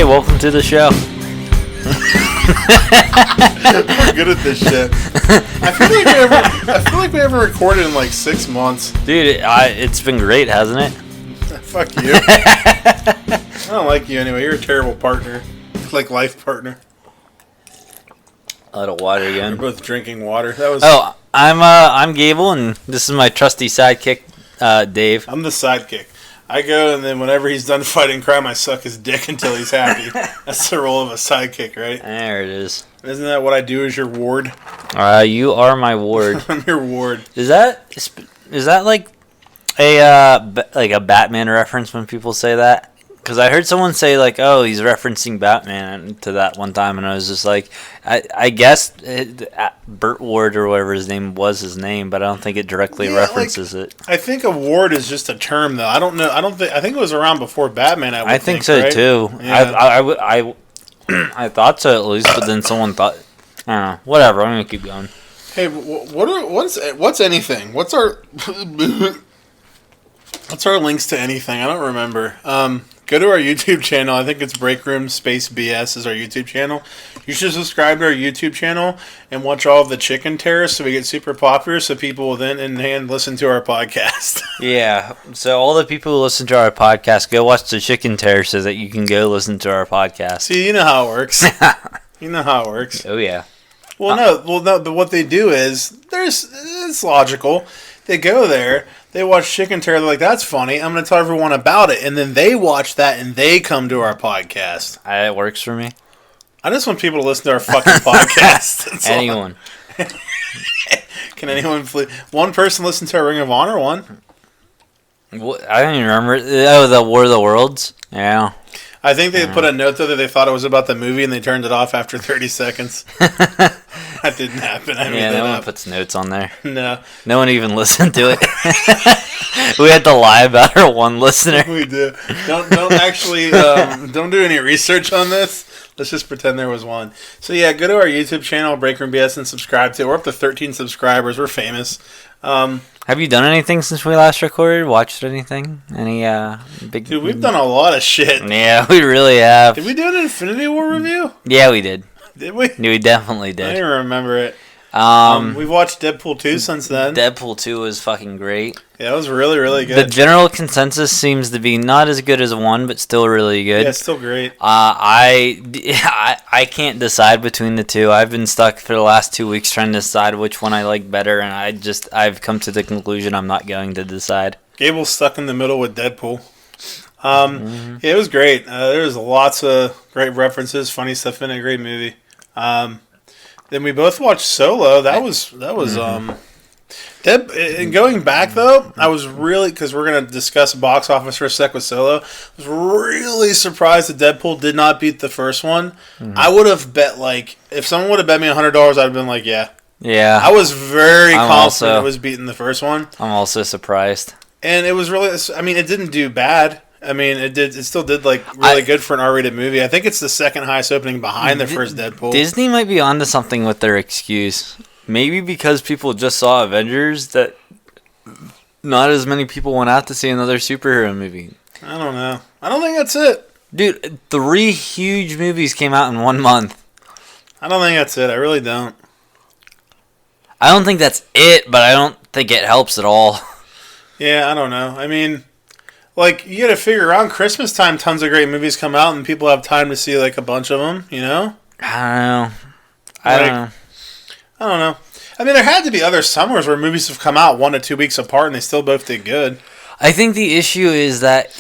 Hey, welcome to the show. I'm good at this shit. I feel like we haven't recorded in like 6 months. Dude, it's been great, hasn't it? Fuck you. I don't like you anyway. You're a terrible partner. Like life partner. A little water again. We're both drinking water. That was. Oh, I'm Gable, and this is my trusty sidekick, Dave. I'm the sidekick. I go, and then whenever he's done fighting crime, I suck his dick until he's happy. That's the role of a sidekick, right? There it is. Isn't that what I do as your ward? You are my ward. I'm your ward. Is that like a Batman reference when people say that? Because I heard someone say, like, oh, he's referencing Batman to that one time, and I was just like, I guess Burt Ward or whatever his name was his name, but I don't think it directly references it. I think a ward is just a term, though. I don't know. I think it was around before Batman. I think so, right? too. Yeah. I thought so at least, but then someone thought, I don't know. Whatever, I'm going to keep going. Hey, what's anything? What's our links to anything? I don't remember. Go to our YouTube channel. I think it's Breakroom Space BS is our YouTube channel. You should subscribe to our YouTube channel and watch all of the chicken terrorists so we get super popular so people will then in hand listen to our podcast. Yeah. So all the people who listen to our podcast, go watch the chicken terror so that you can go listen to our podcast. See, you know how it works. You know how it works. Oh, yeah. Well, no. But what they do is it's logical. They go there, they watch Chicken Terror, they're like, that's funny, I'm going to tell everyone about it. And then they watch that and they come to our podcast. It works for me. I just want people to listen to our fucking podcast. Anyone. Can anyone one person listen to our Ring of Honor one? What? I don't even remember. Oh, the War of the Worlds? Yeah. I think they put a note there that they thought it was about the movie and they turned it off after 30 seconds. That didn't happen. No one puts notes on there. No. No one even listened to it. We had to lie about our one listener. We do. Don't actually don't do any research on this. Let's just pretend there was one. So yeah, go to our YouTube channel, Breakroom BS, and subscribe to it. We're up to 13 subscribers. We're famous. Have you done anything since we last recorded? Watched anything? Any big? Dude, we've done a lot of shit. Yeah, we really have. Did we do an Infinity War review? Yeah, we did. Did we? We definitely did. I didn't remember it. We've watched Deadpool 2 since then. Deadpool 2 was fucking great. Yeah, it was really, really good. The general consensus seems to be not as good as 1, but still really good. Yeah, it's still great. I can't decide between the two. I've been stuck for the last 2 weeks trying to decide which one I like better, and I've come to the conclusion I'm not going to decide. Gable's stuck in the middle with Deadpool. Yeah, it was great. There's lots of great references, funny stuff in a great movie. Then we both watched Solo. That was and going back though, I was really, because we're gonna discuss box office for a sec with Solo. I was really surprised that Deadpool did not beat the first one. I would have bet, like, if someone would have bet me $100, I'd have been like, yeah. Yeah. I was very confident it was beating the first one. I'm also surprised. And it was really, I mean, it didn't do bad. I mean, it still did, like, really good for an R-rated movie. I think it's the second highest opening behind the first Deadpool. Disney might be onto something with their excuse. Maybe because people just saw Avengers that not as many people went out to see another superhero movie. I don't know. I don't think that's it. Dude, 3 huge movies came out in 1 month. I don't think that's it. I really don't. I don't think that's it, but I don't think it helps at all. Yeah, I don't know. I mean, like, you gotta figure around Christmas time, tons of great movies come out, and people have time to see, like, a bunch of them, you know? I don't know. I don't know. I mean, there had to be other summers where movies have come out 1 to 2 weeks apart, and they still both did good. I think the issue is that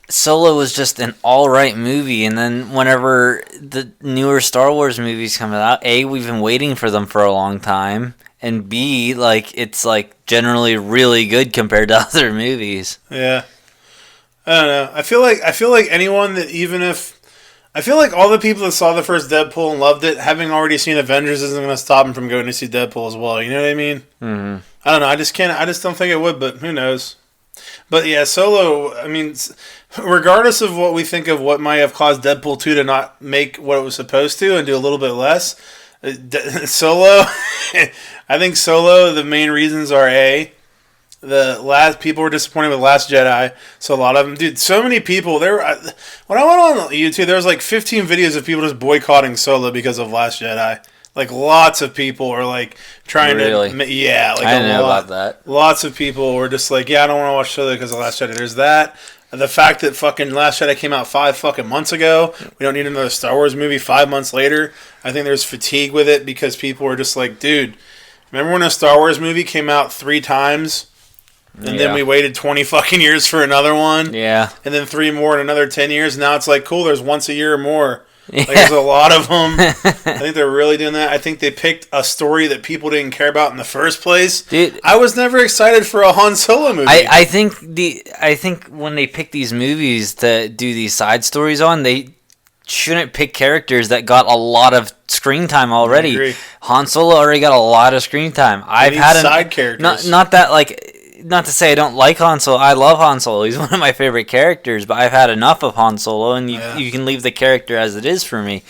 Solo was just an all-right movie, and then whenever the newer Star Wars movies come out, A, we've been waiting for them for a long time, and B, like, it's, like, generally really good compared to other movies. Yeah. I don't know. I feel like anyone that, even if, I feel like all the people that saw the first Deadpool and loved it, having already seen Avengers isn't going to stop them from going to see Deadpool as well. You know what I mean? Mm-hmm. I don't know. I just don't think it would, but who knows? But yeah, Solo, I mean, regardless of what we think of what might have caused Deadpool 2 to not make what it was supposed to and do a little bit less, Solo, I think Solo, the main reasons are A, The last people were disappointed with Last Jedi, so a lot of them, dude. So many people there. When I went on YouTube, there was like 15 videos of people just boycotting Solo because of Last Jedi. Like lots of people are like trying to, yeah. Like I didn't know about that. Lots of people were just like, yeah, I don't want to watch Solo because of Last Jedi. There's that. The fact that fucking Last Jedi came out 5 fucking months ago. We don't need another Star Wars movie 5 months later. I think there's fatigue with it because people are just like, dude, remember when a Star Wars movie came out 3 times? And then we waited 20 fucking years for another one. Yeah. And then 3 more in another 10 years. Now it's like, cool, there's once a year or more. Like, there's a lot of them. I think they're really doing that. I think they picked a story that people didn't care about in the first place. Dude, I was never excited for a Han Solo movie. I think when they pick these movies to do these side stories on, they shouldn't pick characters that got a lot of screen time already. I agree. Han Solo already got a lot of screen time. I've had side characters. Not that like. Not to say I don't like Han Solo. I love Han Solo. He's one of my favorite characters, but I've had enough of Han Solo, and you can leave the character as it is for me.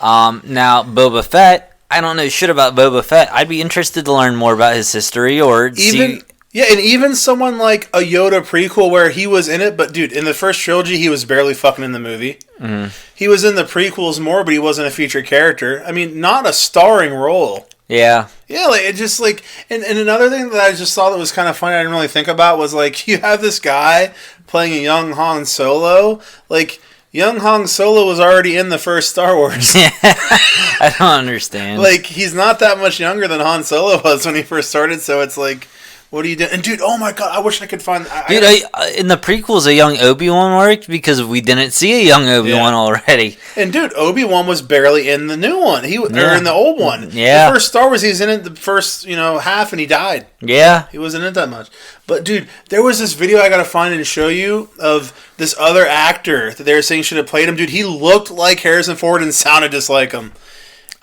Now, Boba Fett, I don't know shit about Boba Fett. I'd be interested to learn more about his history or see... Yeah, and even someone like a Yoda prequel where he was in it, but dude, in the first trilogy, he was barely fucking in the movie. Mm-hmm. He was in the prequels more, but he wasn't a featured character. I mean, not a starring role. Yeah. Yeah, like it just like and another thing that I just saw that was kind of funny I didn't really think about was like you have this guy playing a young Han Solo. Like young Han Solo was already in the first Star Wars. Yeah. I don't understand. Like he's not that much younger than Han Solo was when he first started, so it's like what are you doing? And dude, oh my god, I wish I could find... in the prequels, a young Obi-Wan worked because we didn't see a young Obi-Wan already. And dude, Obi-Wan was barely in the new one. Or in the old one. Yeah. The first Star Wars, he was in it the first, half and he died. Yeah. He wasn't in it that much. But dude, there was this video I gotta find and show you of this other actor that they were saying should have played him. Dude, he looked like Harrison Ford and sounded just like him.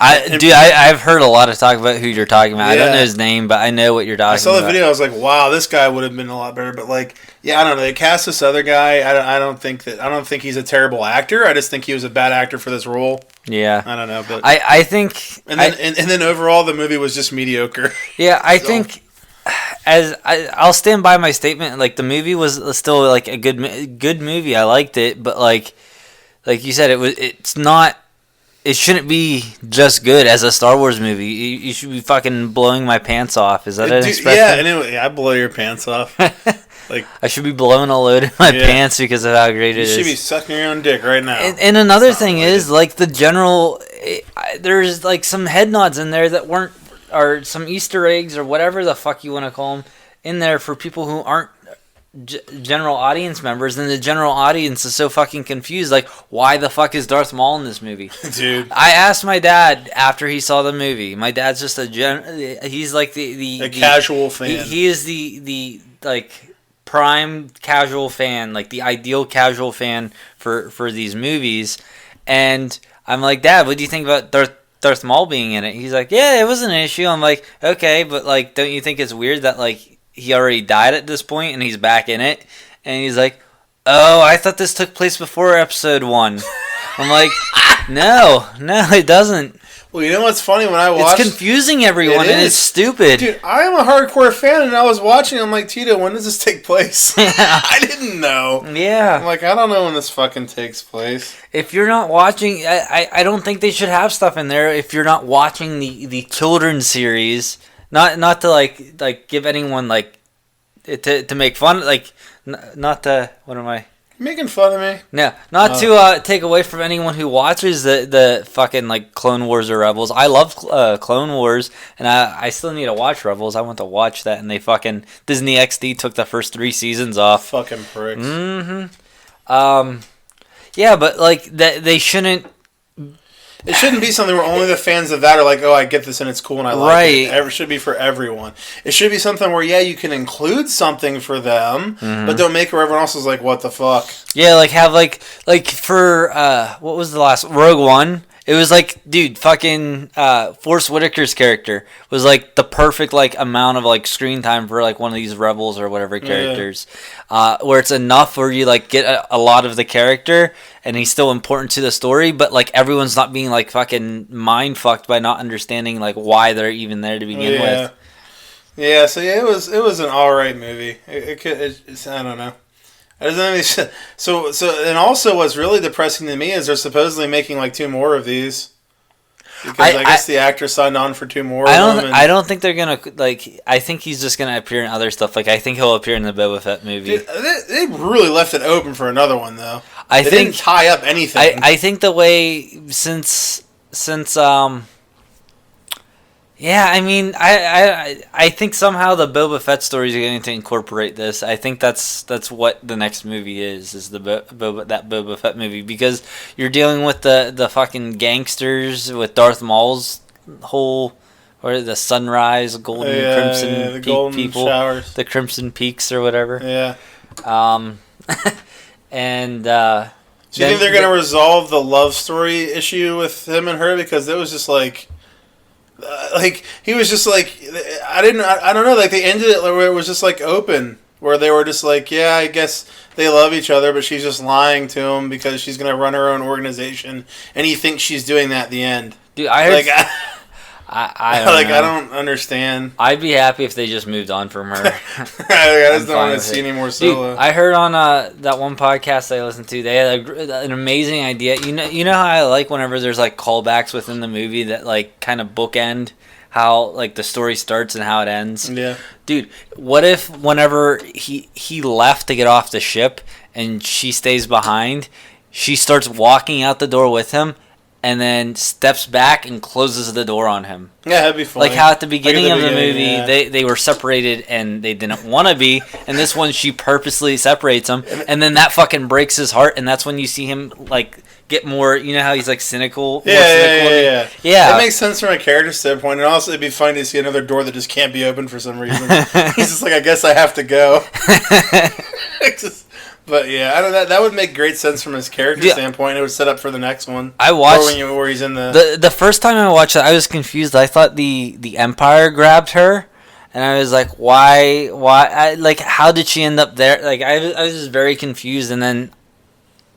I've heard a lot of talk about who you're talking about. Yeah. I don't know his name, but I know what you're talking about. I saw the video. I was like, wow, this guy would have been a lot better. But like, yeah, I don't know. They cast this other guy. I don't think he's a terrible actor. I just think he was a bad actor for this role. Yeah, I don't know. But I think, and then overall, the movie was just mediocre. Yeah, I think. I'll stand by my statement. Like the movie was still like a good movie. I liked it, but like you said, it's not. It shouldn't be just good as a Star Wars movie. You should be fucking blowing my pants off. Is that an expression? Yeah, anyway, I blow your pants off. Like I should be blowing a load in my pants because of how great it is. You should be sucking your own dick right now. And another thing is, like, the general... there's, like, some head nods in there that weren't... Or some Easter eggs or whatever the fuck you want to call them in there for people who aren't general audience members, and the general audience is so fucking confused. Like, why the fuck is Darth Maul in this movie? Dude, I asked my dad after he saw the movie. My dad's just he's like the casual fan. He is the like prime casual fan, like the ideal casual fan for these movies. And I'm like, Dad, what do you think about Darth Maul being in it? He's like, yeah, it was an issue. I'm like, okay, but like, don't you think it's weird that like he already died at this point and he's back in it? And he's like, oh, I thought this took place before episode 1. I'm like, no, it doesn't. Well, you know what's funny? When I watched... It's confusing everyone, and it's stupid. Dude, I am a hardcore fan, and I was watching, I'm like, Tito, when does this take place? I didn't know. Yeah. I'm like, I don't know when this fucking takes place. If you're not watching... I don't think they should have stuff in there if you're not watching the children's series. Not to, like give anyone, like... To make fun... Like, not to... What am I... Making fun of me? No, not to take away from anyone who watches the fucking like Clone Wars or Rebels. I love Clone Wars, and I still need to watch Rebels. I want to watch that, and they fucking Disney XD took the first 3 seasons off. Fucking pricks. Mm-hmm. Yeah, but like they shouldn't. It shouldn't be something where only the fans of that are like, oh, I get this and it's cool and I like it. It should be for everyone. It should be something where, yeah, you can include something for them, but don't make it where everyone else is like, what the fuck? Yeah, like have like for, what was the last, Rogue One? It was like, dude, fucking Forrest Whitaker's character was like the perfect like amount of like screen time for like one of these Rebels or whatever characters, where it's enough where you like get a lot of the character and he's still important to the story, but like everyone's not being like fucking mind fucked by not understanding like why they're even there to begin with. Yeah, so yeah, it was an all right movie. It's I don't know. It doesn't have any, and also what's really depressing to me is they're supposedly making like 2 more of these because I guess the actor signed on for 2 more. I don't think they're gonna like. I think he's just gonna appear in other stuff. Like I think he'll appear in the Boba Fett movie. Dude, they really left it open for another one though. They didn't tie up anything. I think the way since yeah, I mean, I think somehow the Boba Fett stories are going to incorporate this. I think that's what the next movie is the Boba Fett movie, because you're dealing with the fucking gangsters with Darth Maul's whole, or the Sunrise Crimson the Peak golden people, showers. the Crimson Peaks or whatever. Yeah. And do you think they're going to resolve the love story issue with him and her, because it was just like he was just like I don't know, like they ended it where it was just like open, where they were just like, yeah, I guess they love each other, but she's just lying to him because she's gonna run her own organization, and he thinks she's doing that at the end. Dude, I heard, like I don't know. I don't understand. I'd be happy if they just moved on from her. I just don't want to see any more Solo. Dude, I heard on that one podcast I listened to, they had an amazing idea. You know how I like whenever there's like callbacks within the movie that like kind of bookend how like the story starts and how it ends. Yeah. Dude, what if whenever he left to get off the ship and she stays behind, she starts walking out the door with him, and then steps back and closes the door on him. Yeah, that'd be funny. Like how at the beginning of the movie, yeah. they were separated and they didn't want to be, and this one she purposely separates them, and then that fucking breaks his heart, and that's when you see him like get more, you know how he's like cynical? Yeah. Yeah. It makes sense from a character standpoint, and also it'd be funny to see another door that just can't be opened for some reason. He's just like, I guess I have to go. But yeah, I don't know. That would make great sense from his character standpoint. It would set up for the next one. I watched where he's in the first time I watched it, I was confused. I thought the Empire grabbed her, and I was like, why? Like, how did she end up there? Like, I was just very confused. And then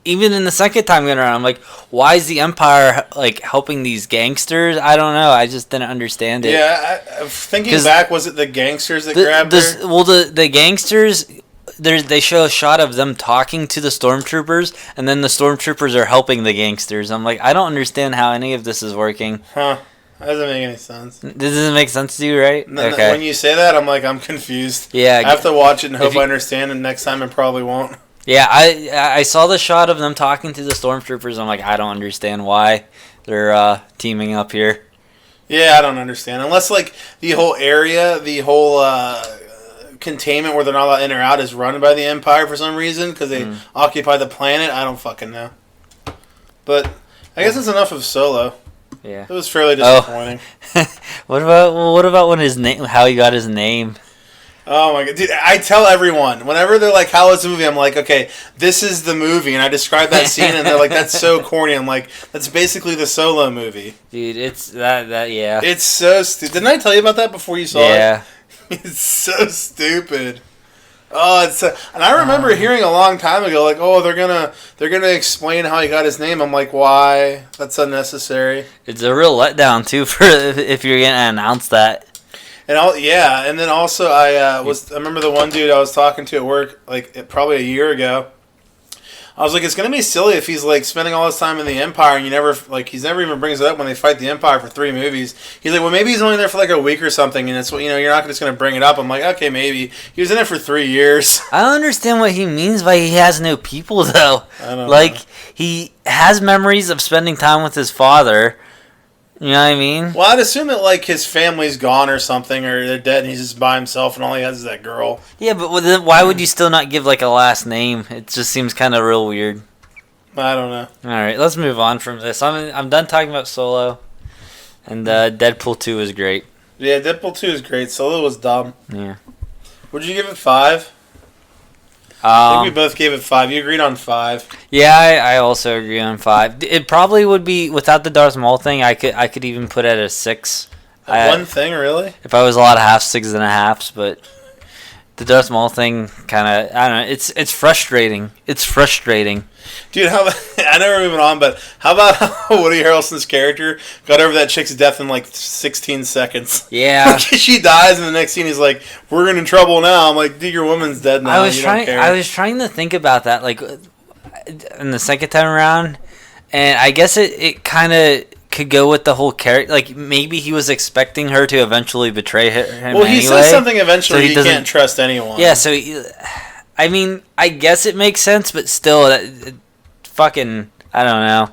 even in the second time going around, I'm like, why is the Empire like helping these gangsters? I don't know. I just didn't understand it. Yeah, thinking back, was it the gangsters that grabbed her? Well, the gangsters. They show a shot of them talking to the stormtroopers, and then the stormtroopers are helping the gangsters. I'm like, I don't understand how any of this is working. Huh. That doesn't make any sense. This doesn't make sense to you, right? Okay. When you say that, I'm like, I'm confused. Yeah. I have to watch it and hope I understand, and next time I probably won't. Yeah, I saw the shot of them talking to the stormtroopers. I'm like, I don't understand why they're teaming up here. Yeah, I don't understand. Unless, like, the whole area, the whole containment where they're not allowed in or out is run by the Empire for some reason because they occupy the planet. I don't fucking know. But I guess that's enough of Solo. Yeah, it was fairly disappointing. What about when his name? How he got his name? Oh my god, dude! I tell everyone whenever they're like, "How is the movie?" I'm like, "Okay, this is the movie," and I describe that scene, and they're like, "That's so corny." I'm like, "That's basically the Solo movie." Dude, it's that yeah. It's so stupid. Didn't I tell you about that before you saw it? Yeah. It's so stupid. Oh, it's and I remember hearing a long time ago, like, oh, they're gonna explain how he got his name. I'm like, why? That's unnecessary. It's a real letdown too for if you're gonna announce that. And and then also I remember the one dude I was talking to at work like probably a year ago. I was like, it's gonna be silly if he's like spending all his time in the Empire and he's never even brings it up when they fight the Empire for 3 movies. He's like, well, maybe he's only there for like a week or something, and it's you're not just gonna bring it up. I'm like, okay, maybe he was in it for 3 years. I don't understand what he means by he has no people though. I don't know. He has memories of spending time with his father. You know what I mean? Well, I'd assume that like his family's gone or something, or they're dead, and he's just by himself, and all he has is that girl. Yeah, but then why would you still not give like a last name? It just seems kind of real weird. I don't know. All right, let's move on from this. I'm done talking about Solo, and Deadpool 2 is great. Yeah, Deadpool 2 is great. Solo was dumb. Yeah. Would you give it 5? I think we both gave it 5. You agreed on 5. Yeah, I also agree on 5. It probably would be without the Darth Maul thing. I could even put it at a 6. One thing, really? If I was a lot of half 6s and a halves, but The Darth Maul thing kind of, I don't know, it's frustrating. It's frustrating. Dude, I know we're moving on, but how about how Woody Harrelson's character got over that chick's death in like 16 seconds? Yeah. She dies, and the next scene he's like, "We're in trouble now." I'm like, "Dude, your woman's dead now." I was trying to think about that, like, in the second time around, and I guess it kind of could go with the whole character. Like, maybe he was expecting her to eventually betray him. Well, he says something eventually. So he can't trust anyone. Yeah, so I mean, I guess it makes sense, but still, fucking, I don't know.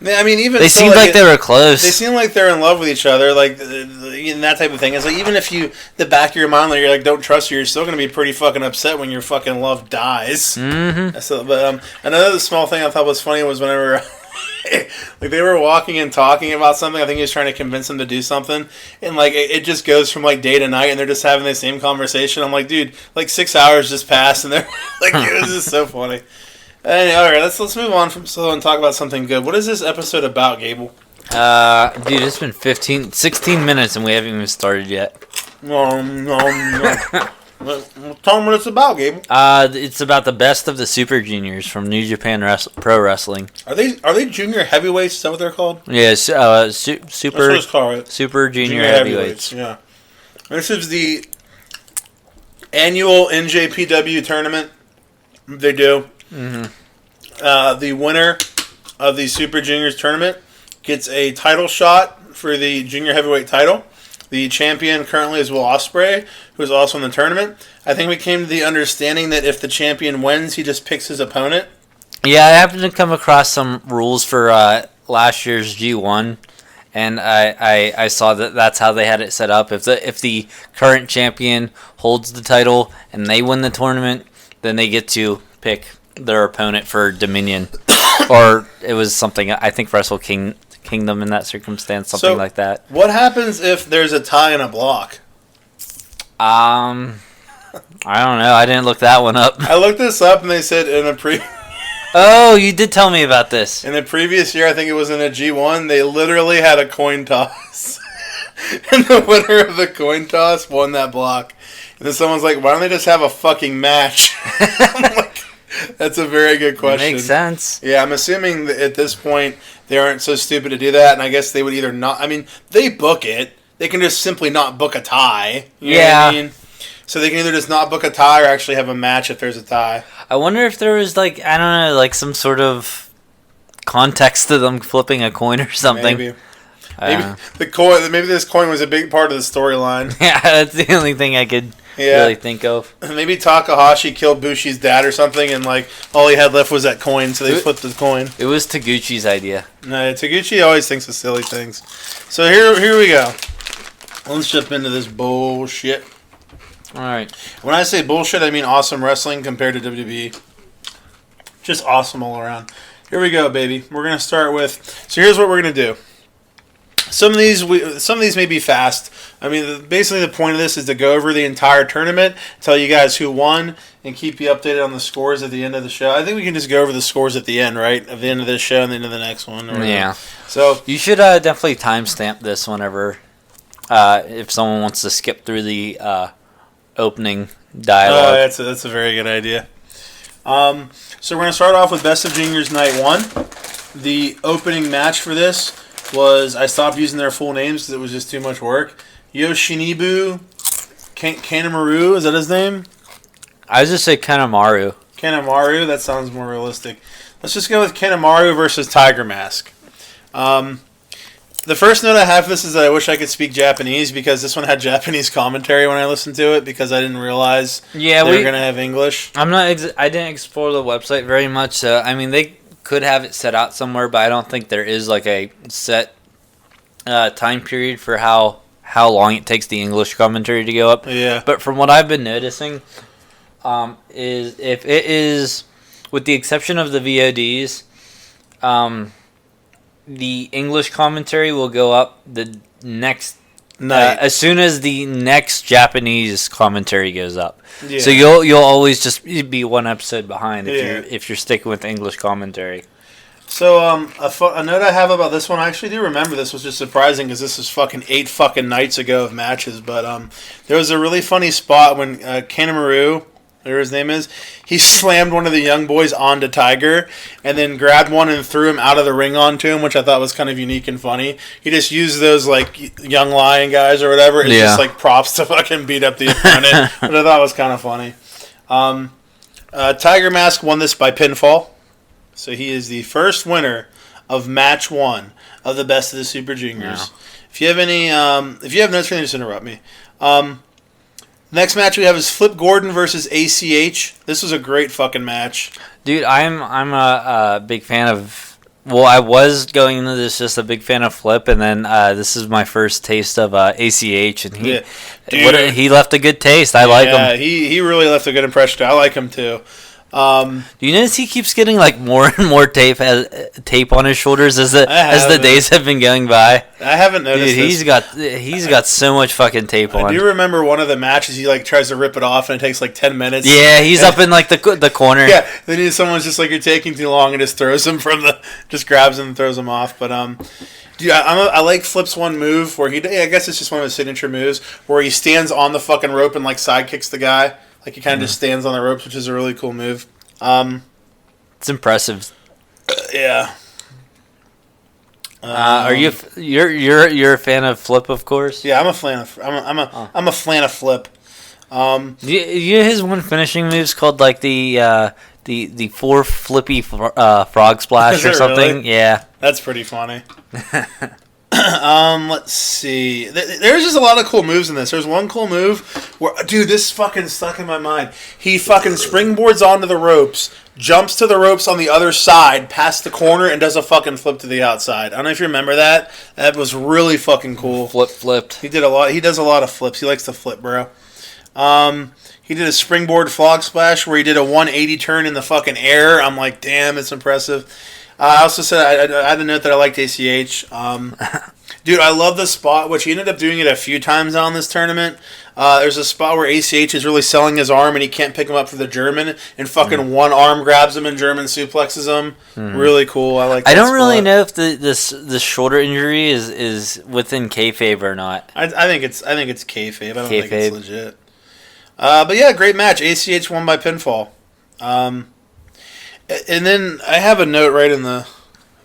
Yeah, I mean, even they seemed like they were close. They seem like they're in love with each other, like that type of thing. It's like, even if the back of your mind, like, you're like, don't trust her, you're still gonna be pretty fucking upset when your fucking love dies. Mm-hmm. So, but another small thing I thought was funny was whenever. Like, they were walking and talking about something. I think he was trying to convince them to do something, and like it just goes from like day to night, and they're just having the same conversation. I'm like, dude, like 6 hours just passed, and they're like, it was just so funny. Anyway, all right, let's move on from slow and talk about something good. What is this episode about, Gable? Dude, it's been 16 minutes, and we haven't even started yet. No. Tell them what it's about, Gable. It's about the best of the Super Juniors from New Japan Pro Wrestling. Are they junior heavyweights? Is that what they're called? Yeah, Super. That's what it's called, right? Super Junior Heavyweights. Yeah. This is the annual NJPW tournament they do. Mm-hmm. The winner of the Super Juniors tournament gets a title shot for the junior heavyweight title. The champion currently is Will Ospreay, who is also in the tournament. I think we came to the understanding that if the champion wins, he just picks his opponent. Yeah, I happened to come across some rules for last year's G1, and I saw that that's how they had it set up. If the current champion holds the title and they win the tournament, then they get to pick their opponent for Dominion. Or it was something, I think, Wrestle Kingdom in that circumstance, something like that. What happens if there's a tie in a block? I don't know. I didn't look that one up. I looked this up, and they said in a Oh, you did tell me about this. In the previous year, I think it was in a G1, they literally had a coin toss. And the winner of the coin toss won that block. And then someone's like, why don't they just have a fucking match? I'm like, that's a very good question. It makes sense. Yeah, I'm assuming that at this point they aren't so stupid to do that, and I guess they would either not. I mean, they book it. They can just simply not book a tie. You know what I mean? So they can either just not book a tie or actually have a match if there's a tie. I wonder if there was, like, I don't know, like some sort of context to them flipping a coin or something. Maybe the coin. Maybe this coin was a big part of the storyline. Yeah, that's the only thing I could really think of. Maybe Takahashi killed Bushi's dad or something, and like all he had left was that coin, so they flipped the coin. It was Taguchi's idea. No, Taguchi always thinks of silly things. So here we go. Let's jump into this bullshit. All right. When I say bullshit, I mean awesome wrestling compared to WWE. Just awesome all around. Here we go, baby. We're gonna start with. So here's what we're gonna do. Some of these may be fast. I mean, basically the point of this is to go over the entire tournament, tell you guys who won, and keep you updated on the scores at the end of the show. I think we can just go over the scores at the end, right? At the end of this show and the end of the next one. Yeah. So you should definitely timestamp this whenever, if someone wants to skip through the opening dialogue. That's a very good idea. So we're going to start off with Best of Juniors Night 1. The opening match for this was, I stopped using their full names because it was just too much work. Yoshinobu Kanemaru, is that his name? I just say Kanemaru. Kanemaru, that sounds more realistic. Let's just go with Kanemaru versus Tiger Mask. The first note I have for this is that I wish I could speak Japanese because this one had Japanese commentary when I listened to it because I didn't realize they were going to have English. I didn't explore the website very much, so I mean they could have it set out somewhere, but I don't think there is like a set time period for how long it takes the English commentary to go up. Yeah. But from what I've been noticing, is if it is, with the exception of the VODs, the English commentary will go up the next night as soon as the next Japanese commentary goes up. Yeah. So you'll always just be one episode behind if you're sticking with English commentary. So, a note I have about this one, I actually do remember this was just surprising because this was fucking 8 fucking nights ago of matches. But there was a really funny spot when Kanemaru, whatever his name is, he slammed one of the young boys onto Tiger and then grabbed one and threw him out of the ring onto him, which I thought was kind of unique and funny. He just used those like young lion guys or whatever as just like props to fucking beat up the opponent, which I thought was kind of funny. Tiger Mask won this by pinfall. So he is the first winner of match 1 of the Best of the Super Juniors. Yeah. If you have any, if you have notes, just interrupt me. Next match we have is Flip Gordon versus ACH. This was a great fucking match, dude. I'm a big fan of. Well, I was going into this just a big fan of Flip, and then this is my first taste of ACH, and he left a good taste. I like him. Yeah, he really left a good impression. I like him too. Do you notice he keeps getting like more and more tape on his shoulders as the days have been going by? I haven't noticed. Dude, he's got so much fucking tape on. I do remember one of the matches he like tries to rip it off and it takes like 10 minutes. Yeah, he's up in like the corner. Yeah, then someone's just like, you're taking too long, and just throws him just grabs him and throws him off. But dude, I like Flip's one move where I guess it's just one of his signature moves where he stands on the fucking rope and like side kicks the guy. Like he kind of just stands on the ropes, which is a really cool move. It's impressive. Yeah. Are you're a fan of Flip, of course? Yeah, I'm a fan of Flip. You his one finishing move's called like the 4 flippy frog splash or something. Really? Yeah, that's pretty funny. Let's see. There's just a lot of cool moves in this. There's one cool move where, dude, this fucking stuck in my mind. He fucking springboards onto the ropes, jumps to the ropes on the other side, past the corner, and does a fucking flip to the outside. I don't know if you remember that. That was really fucking cool. Flipped. He does a lot of flips. He likes to flip, bro. He did a springboard frog splash where he did a 180 turn in the fucking air. I'm like, damn, it's impressive. I also said I had a note that I liked ACH. Dude, I love the spot, which he ended up doing it a few times on this tournament. There's a spot where ACH is really selling his arm and he can't pick him up for the German, and fucking one arm grabs him and German suplexes him. Really cool. I like that. I don't spot. really know if the shoulder injury is within kayfabe or not. I think it's kayfabe. I don't think it's legit. But yeah, great match. ACH won by pinfall. And then I have a note right in the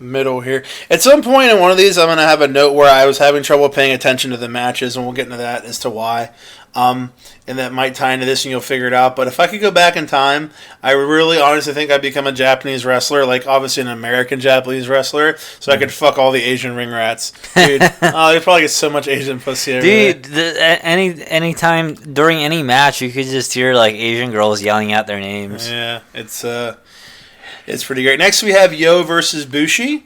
middle here. At some point in one of these, I'm going to have a note where I was having trouble paying attention to the matches, and we'll get into that as to why. And that might tie into this, and you'll figure it out. But if I could go back in time, I really honestly think I'd become a Japanese wrestler, like obviously an American Japanese wrestler, so I could fuck all the Asian ring rats. Dude, they'd probably get so much Asian pussy over Dude, there. any time during any match, you could just hear like Asian girls yelling out their names. Yeah, it's pretty great. Next we have Yo versus Bushi.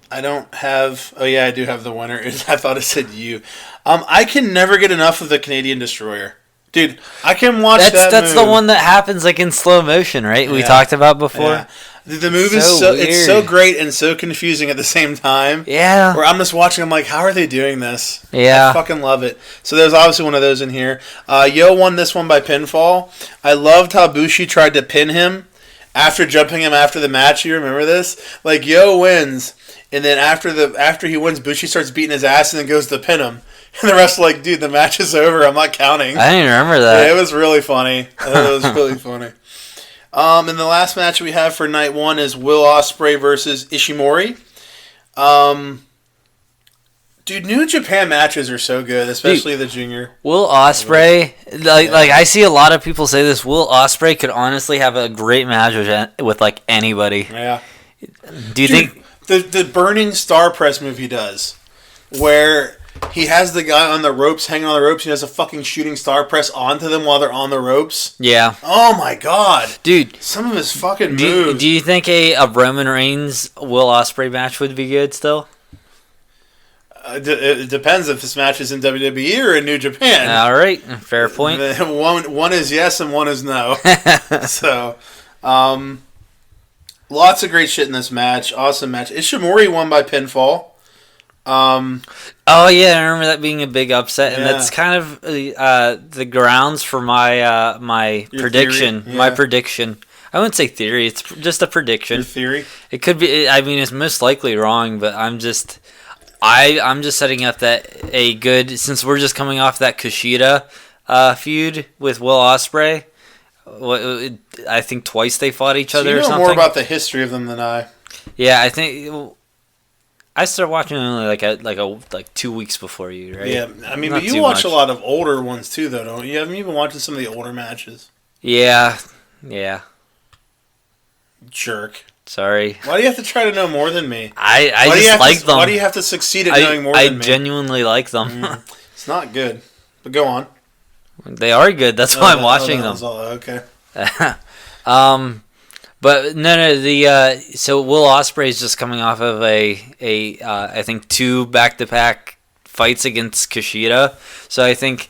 I don't have... Oh, yeah, I do have the winner. I thought it said you. I can never get enough of the Canadian Destroyer. Dude, I can watch that That's move. the one that happens like in slow motion, right? We talked about before. Yeah. The move is it's so great and so confusing at the same time. Yeah. Where I'm just watching, I'm like, how are they doing this? Yeah. I fucking love it. So there's obviously one of those in here. Yo won this one by pinfall. I loved how Bushi tried to pin him after jumping him after the match. You remember this? Like, Yo wins, and then after he wins, Bushi starts beating his ass and then goes to pin him. And the rest are like, dude, the match is over. I'm not counting. I didn't remember that. Yeah, it was really funny. It was really funny. And the last match we have for night one is Will Ospreay versus Ishimori. Dude, New Japan matches are so good, especially the junior. Will Ospreay, like I see a lot of people say this. Will Ospreay could honestly have a great match with like anybody. Yeah. Do you think the burning star press move he does, where he has the guy on the ropes, hanging on the ropes, and he does a fucking shooting star press onto them while they're on the ropes? Yeah. Oh my god, dude! Some of his fucking moves. Do you think a Roman Reigns Will Ospreay match would be good still? It depends if this match is in WWE or in New Japan. All right, fair point. One is yes and one is no. So, lots of great shit in this match. Awesome match. Ishimori won by pinfall. Oh yeah, I remember that being a big upset, and that's kind of the grounds for my my prediction. Yeah. My prediction. I wouldn't say theory. It's just a Your prediction. theory? It could be. I mean, it's most likely wrong, but I'm just setting up that a good, since we're just coming off that Kushida feud with Will Ospreay. I think twice they fought each other. You or know something. more about the history of them than I. Yeah, I think I started watching only like 2 weeks before you, right? Yeah, I mean, Not but you too watch a much. lot of older ones too, though, don't you? Haven't you been watching some of the older matches? Yeah. Jerk. Sorry. Why do you have to try to know more than me? I Why do you just have like to, them. Why do you have to succeed at knowing more I than me? genuinely like them. It's not good. But go on. They are good. That's why I'm watching them. Okay. But no. So Will Ospreay is just coming off of I think 2 back-to-back fights against Kushida. So I think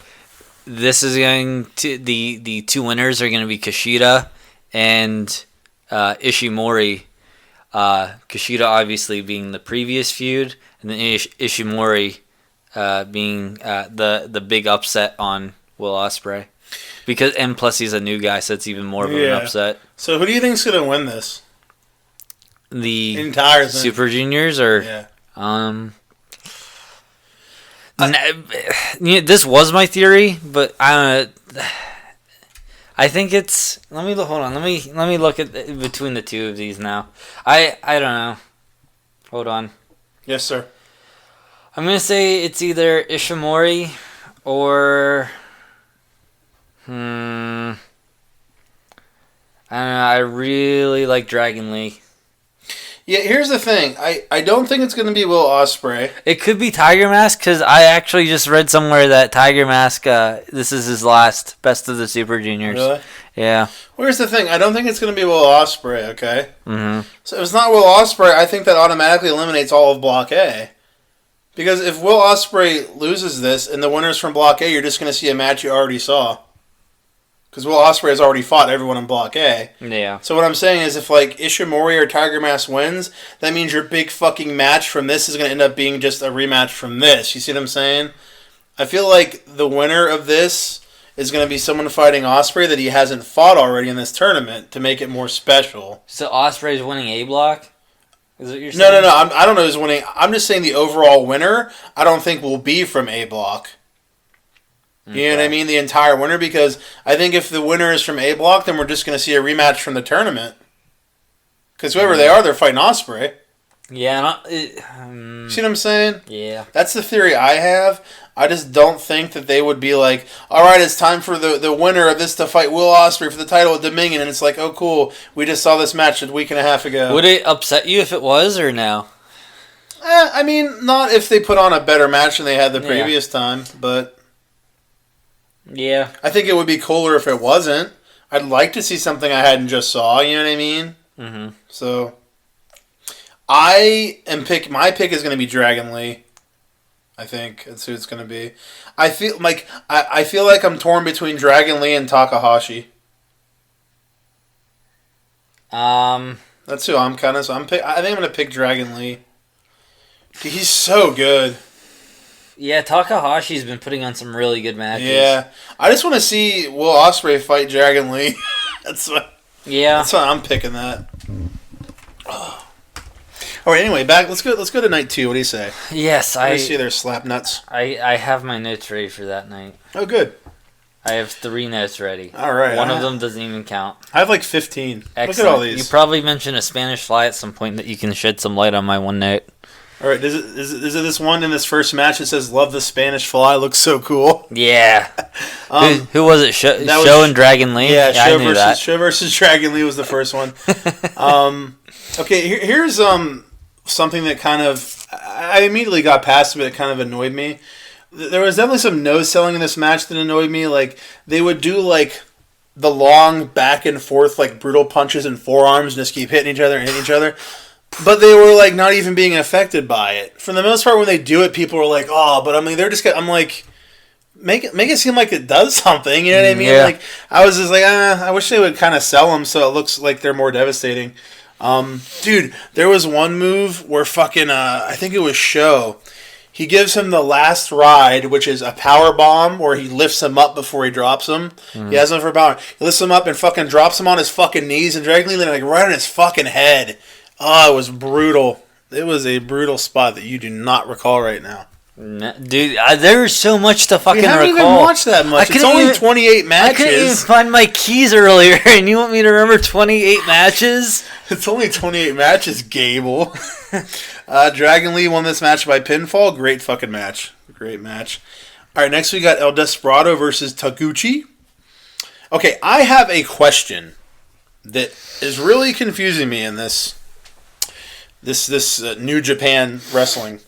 this is going to the 2 winners are going to be Kushida and Ishimori. Kushida obviously being the previous feud, and then Ishimori being the big upset on Will Ospreay. And plus he's a new guy, so it's even more of an upset. So who do you think's gonna win this? The entire thing. Super Juniors or this was my theory, but I think it's. Let me hold on. Let me look at between the two of these now. I don't know. Hold on. Yes, sir. I'm gonna say it's either Ishimori or. I don't know. I really like Dragon Lee. Yeah, here's the thing. I don't think it's going to be Will Ospreay. It could be Tiger Mask, because I actually just read somewhere that Tiger Mask, this is his last Best of the Super Juniors. Really? Yeah. Well, here's the thing. I don't think it's going to be Will Ospreay, okay? Mm-hmm. So if it's not Will Ospreay, I think that automatically eliminates all of Block A. Because if Will Ospreay loses this and the winner's from Block A, you're just going to see a match you already saw. Because Will Ospreay has already fought everyone in Block A. Yeah. So what I'm saying is if, like, Ishimori or Tiger Mask wins, that means your big fucking match from this is going to end up being just a rematch from this. You see what I'm saying? I feel like the winner of this is going to be someone fighting Ospreay that he hasn't fought already in this tournament to make it more special. So Ospreay's winning A block? Is what you're saying? No. I don't know who's winning. I'm just saying the overall winner, I don't think will be from A block. You know what I mean? The entire winner, because I think if the winner is from A block, then we're just going to see a rematch from the tournament. Because whoever they are, they're fighting Ospreay. Yeah. See what I'm saying? Yeah. That's the theory I have. I just don't think that they would be like, all right, it's time for the winner of this to fight Will Ospreay for the title at Dominion. And it's like, oh, cool. We just saw this match a week and a half ago. Would it upset you if it was, or no? I mean, not if they put on a better match than they had the previous time, but... Yeah. I think it would be cooler if it wasn't. I'd like to see something I hadn't just saw, you know what I mean? Mm-hmm. So, my pick is going to be Dragon Lee. I think that's who it's going to be. I feel like I'm torn between Dragon Lee and Takahashi. That's who I'm kind of. So I think I'm going to pick Dragon Lee. Dude, he's so good. Yeah, Takahashi's been putting on some really good matches. Yeah, I just want to see Will Ospreay fight Dragon Lee. That's why I'm picking that. Oh. All right. Anyway, back. Let's go to night 2. What do you say? Yes, I see their slap nuts. I have my notes ready for that night. Oh, good. I have 3 notes ready. All right. One of them doesn't even count. I have like 15. Excellent. Look at all these. You probably mentioned a Spanish Fly at some point that you can shed some light on my one note. All right, is it this one in this first match that says "Love the Spanish Fly"? Looks so cool. Yeah. Who was it? Show and Dragon Lee. Yeah, I knew that. Show versus Dragon Lee was the first one. Okay, here's something that kind of I immediately got past it, but it kind of annoyed me. There was definitely some nose selling in this match that annoyed me. Like they would do like the long back and forth like brutal punches and forearms and just keep hitting each other and hitting each other. But they were, like, not even being affected by it. For the most part, when they do it, people are like, oh, but I mean, they're just, I'm like, make it seem like it does something, you know what I mean? Yeah. Like, I was just like, I wish they would kind of sell them so it looks like they're more devastating. Dude, there was one move where fucking, I think it was Sho. He gives him the last ride, which is a power bomb, where he lifts him up before he drops him. He has him for a power. He lifts him up and fucking drops him on his fucking knees, and Dragon Lee like right on his fucking head. Oh, it was brutal. It was a brutal spot that you do not recall right now. Dude, there's so much to fucking recall. You haven't even watched that much. It's only 28 matches. I couldn't even find my keys earlier, and you want me to remember 28 matches? It's only 28 matches, Gable. Dragon Lee won this match by pinfall. Great fucking match. Great match. All right, next we got El Desperado versus Taguchi. Okay, I have a that is really confusing me in this New Japan wrestling.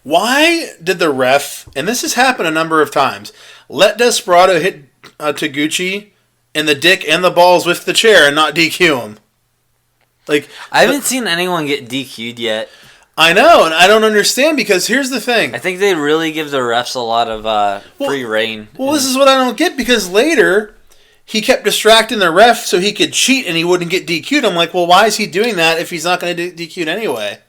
Why did the ref, and this has happened a number of times, let Desperado hit Taguchi in the dick and the balls with the chair and not DQ him? Like, I haven't seen anyone get DQ'd yet. I know, and I don't understand, because here's the thing. I think they really give the refs a lot of free reign. Well, this is what I don't get, because later he kept distracting the ref so he could cheat and he wouldn't get DQ'd. I'm like, well, why is he doing that if he's not going to get DQ'd anyway?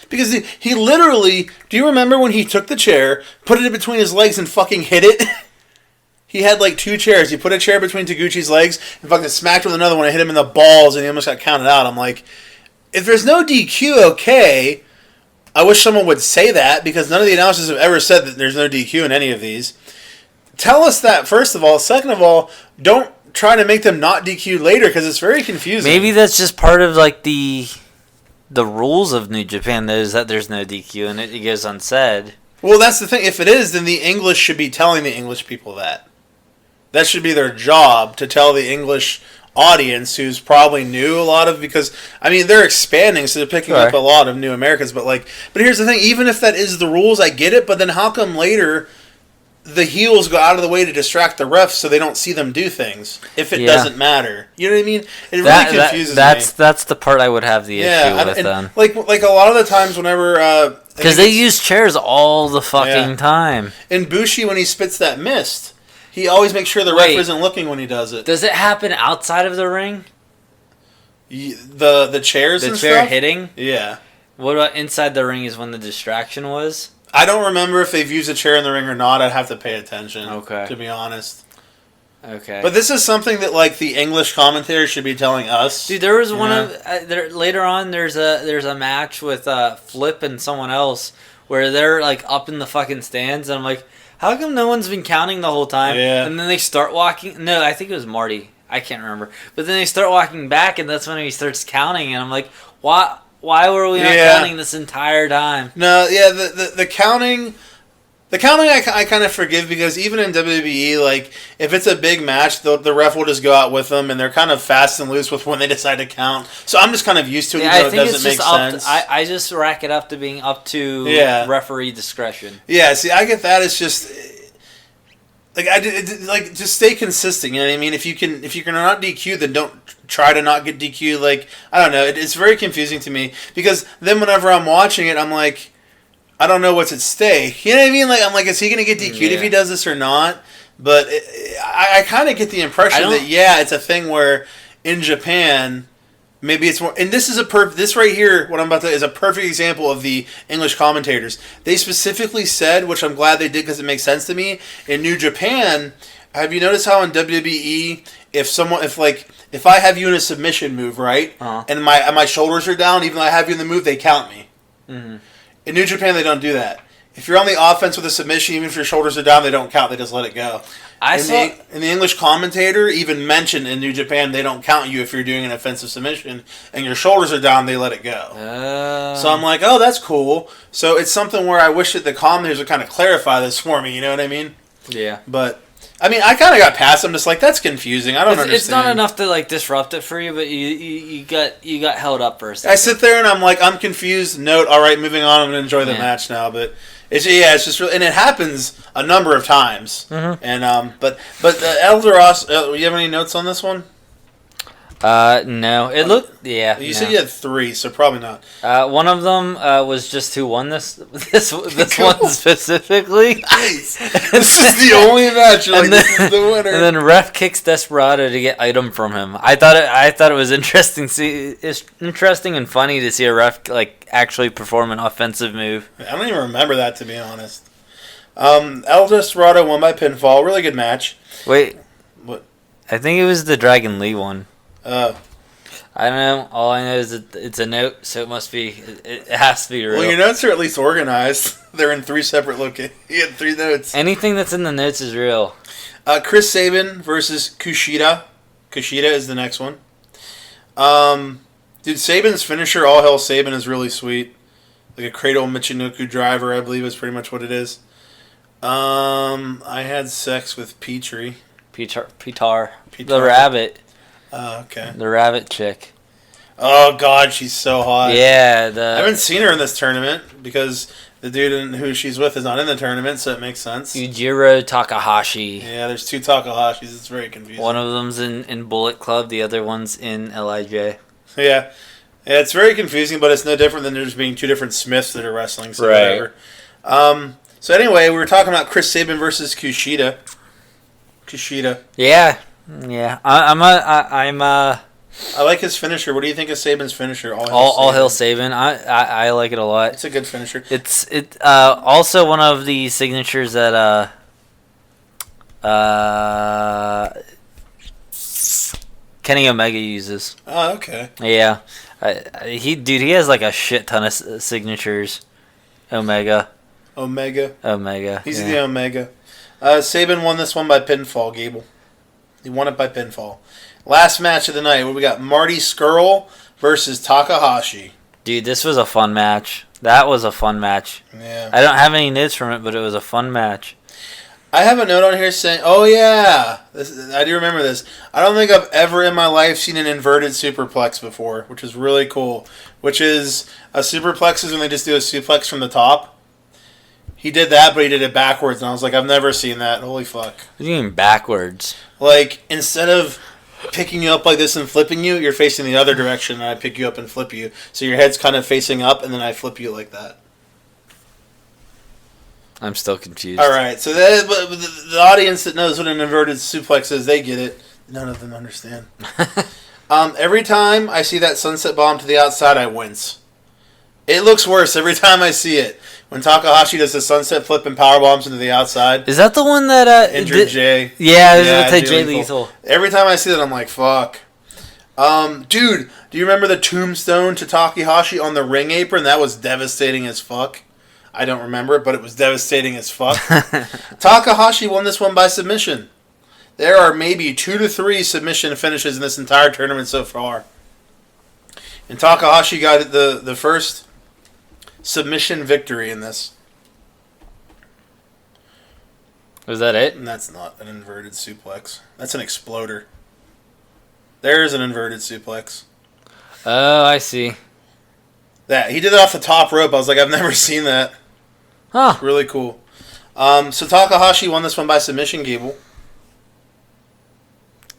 Because he literally, do you remember when he took the chair, put it in between his legs and fucking hit it? He had like two chairs. He put a chair between Taguchi's legs and fucking smacked with another one and hit him in the balls, and he almost got counted out. I'm like, if there's no DQ, okay. I wish someone would say that, because none of the announcers have ever said that there's no DQ in any of these. Tell us that, first of all. Second of all, don't try to make them not DQ later, because it's very confusing. Maybe that's just part of like the rules of New Japan, is that there's no DQ and it goes unsaid. Well, that's the thing. If it is, then the English should be telling the English people that. That should be their job, to tell the English audience, who's probably new a lot of, because I mean they're expanding, so they're picking up a lot of new Americans. But here's the thing: even if that is the rules, I get it. But then how come later the heels go out of the way to distract the refs so they don't see them do things if it doesn't matter? You know what I mean? It really confuses me. That's the part I would have the issue with then. Like a lot of the times whenever because they use chairs all the fucking time. In Bushi, when he spits that mist, he always makes sure the ref isn't looking when he does it. Does it happen outside of the ring? The chairs and stuff? The chair hitting? Yeah. What about inside the ring is when the distraction was? I don't remember if they've used a chair in the ring or not. I'd have to pay attention, to be honest. Okay. But this is something that like the English commentators should be telling us. Dude, there was one of later on. There's a match with Flip and someone else where they're like up in the fucking stands, and I'm like, how come no one's been counting the whole time? Yeah. And then they start walking. No, I think it was Marty. I can't remember. But then they start walking back, and that's when he starts counting, and I'm like, why? Why were we not counting this entire time? No, yeah, the counting. The counting I kind of forgive, because even in WWE, like, if it's a big match, the ref will just go out with them, and they're kind of fast and loose with when they decide to count. So I'm just kind of used to it, even though it doesn't make sense. I just rack it up to being up to referee discretion. Yeah, see, I get that. It's just just stay consistent. You know what I mean? If you're not DQ, then don't try to not get DQ. Like, I don't know. It's very confusing to me, because then whenever I'm watching it, I'm like, I don't know what's at stake. You know what I mean? Like, I'm like, is he going to get DQ'd if he does this or not? But I kind of get the impression that, it's a thing where in Japan, maybe it's more... And this is this right here, what I'm about to... is a perfect example of the English commentators. They specifically said, which I'm glad they did because it makes sense to me, in New Japan, have you noticed how in WWE, if I have you in a submission move, right? Uh-huh. And my shoulders are down, even though I have you in the move, they count me. Mm-hmm. In New Japan, they don't do that. If you're on the offense with a submission, even if your shoulders are down, they don't count. They just let it go. The English commentator even mentioned in New Japan, they don't count you if you're doing an offensive submission and your shoulders are down, they let it go. So I'm like, oh, that's cool. So it's something where I wish that the commentators would kind of clarify this for me, you know what I mean? Yeah. But... I mean, I kind of got past them. Just like, that's confusing. I don't understand. It's not enough to like disrupt it for you, but you got held up for a second. I sit there and I'm like, I'm confused. Note, all right, moving on. I'm gonna enjoy the match now. But it's just really, and it happens a number of times. Mm-hmm. And but Elder Ross, you have any notes on this one? No. It looked... Yeah. You said you had 3, so probably not. One of them was just who won this one specifically. Nice. This is the only match. You're like, this is the winner. And then ref kicks Desperado to get item from him. I thought it was interesting. It's interesting and funny to see a ref like actually perform an offensive move. I don't even remember that, to be honest. El Desperado won by pinfall. Really good match. Wait. What? I think it was the Dragon Lee one. I don't know. All I know is that it's a note, so it must be. It has to be real. Well, your notes are at least organized. They're in 3 separate locations. You had 3 notes. Anything that's in the notes is real. Chris Sabin versus Kushida. Kushida is the next one. Dude, Sabin's finisher, All Hell Sabin, is really sweet. Like a Cradle Michinoku driver, I believe is pretty much what it is. I had sex with Petrie. Pitar. The rabbit. Okay. The rabbit chick. Oh, God, she's so hot. Yeah. I haven't seen her in this tournament because the dude who she's with is not in the tournament, so it makes sense. Yujiro Takahashi. Yeah, there's 2 Takahashis. It's very confusing. One of them's in Bullet Club. The other one's in LIJ. Yeah, it's very confusing, but it's no different than there just being 2 different Smiths that are wrestling, so right. Whatever. So anyway, we were talking about Chris Sabin versus Kushida. Yeah. I like his finisher. What do you think of Sabin's finisher? All Hill Sabin. I like it a lot. It's a good finisher. It's also one of the signatures that Kenny Omega uses. Oh, okay. Yeah, he has like a shit ton of signatures. Omega. He's the Omega. Sabin won this one by pinfall, Gable. He won it by pinfall. Last match of the night, we got Marty Scurll versus Takahashi. Dude, this was a fun match. That was a fun match. Yeah. I don't have any notes from it, but it was a fun match. I have a note on here saying, oh yeah, I do remember this. I don't think I've ever in my life seen an inverted superplex before, which is really cool. Which is, a superplex is when they just do a suplex from the top. He did that, but he did it backwards, and I was like, I've never seen that. Holy fuck. What do you mean backwards? Like, instead of picking you up like this and flipping you, you're facing the other direction, and I pick you up and flip you. So your head's kind of facing up, and then I flip you like that. I'm still confused. All right, so the audience that knows what an inverted suplex is, they get it. None of them understand. Every time I see that sunset bomb to the outside, I wince. It looks worse every time I see it. When Takahashi does the sunset flip and power bombs into the outside. Is that the one that injured Jay? Yeah, this is Jay Lethal. Every time I see that, I'm like, fuck. Dude, do you remember the tombstone to Takahashi on the ring apron? That was devastating as fuck. I don't remember it, but it was devastating as fuck. Takahashi won this one by submission. There are maybe 2 to 3 submission finishes in this entire tournament so far. And Takahashi got the first submission victory in this. Was that it? And that's not an inverted suplex. That's an exploder. There's an inverted suplex. Oh, I see. That he did it off the top rope. I was like, I've never seen that. Huh. Really cool. So Takahashi won this one by submission, Gable.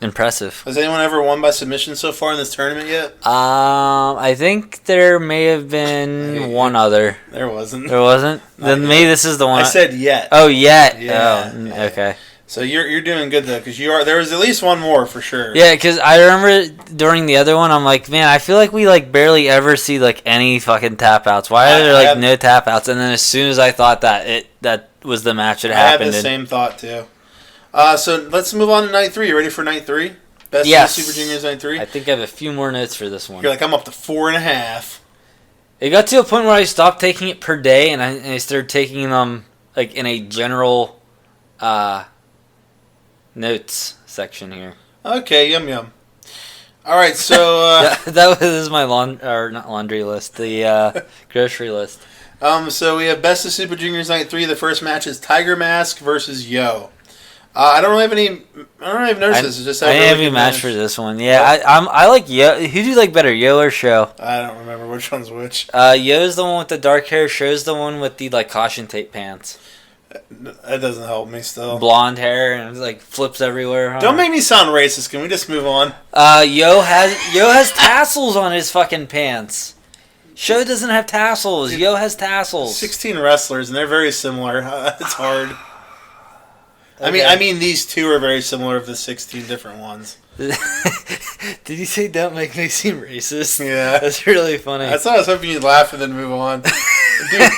Impressive. Has anyone ever won by submission so far in this tournament yet? I think there may have been one other. There wasn't. There wasn't? Then maybe this is the one. I said yet. Oh, yet. Yeah. Oh, okay. So you're doing good though, because there was at least one more for sure. Yeah, because I remember during the other one, I'm like, man, I feel like we like barely ever see like any fucking tap outs. Why are there like no tap outs? And then as soon as I thought that was the match that happened. I had the same thought too. So let's move on to night 3. You ready for night 3? Best of the Super Juniors night 3? I think I have a few more notes for this one. You're like, I'm up to 4.5. It got to a point where I stopped taking it per day, and I started taking them like in a general notes section here. Okay, yum. All right, so that was my not laundry list, the grocery list. So we have Best of Super Juniors Night 3. The first match is Tiger Mask versus Yo. I don't have noticed this. It's just I didn't have any match for this one. Yeah, I like Yo. Who do you like better, Yo or Show? I don't remember which one's which. Yo's the one with the dark hair. Show's the one with the like caution tape pants. That doesn't help me still. Blonde hair and like flips everywhere. Huh? Don't make me sound racist. Can we just move on? Yo has tassels on his fucking pants. Show doesn't have tassels. Yo has tassels. 16 wrestlers, and they're very similar. It's hard. Okay. I mean, these two are very similar of the 16 different ones. Did you say don't make me seem racist? Yeah. That's really funny. That's why I was hoping you'd laugh and then move on. Dude,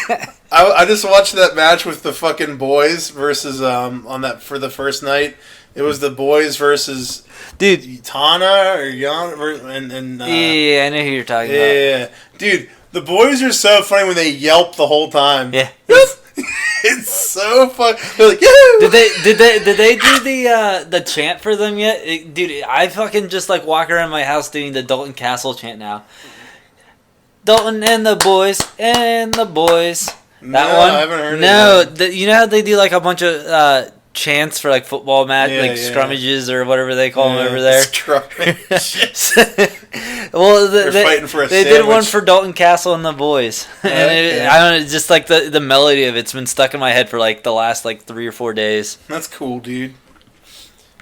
I just watched that match with the fucking boys versus on that for the first night. It was the boys versus Tana or Jan and yeah, I know who you're talking about. Yeah, dude, the boys are so funny when they yelp the whole time. Yeah. It's so fun. They're like, yoo! Did they do the chant for them yet? Dude, I fucking just like walk around my house doing the Dalton Castle chant now. Dalton and the boys and the boys. That one? I haven't heard it. No, you know how they do like a bunch of chants for like football scrummages or whatever they call them over there. Scrummages. Well, They're fighting for a they sandwich. did one for Dalton Castle and the boys, and I don't know, just like the melody of it's been stuck in my head for like the last like 3 or 4 days. That's cool, dude.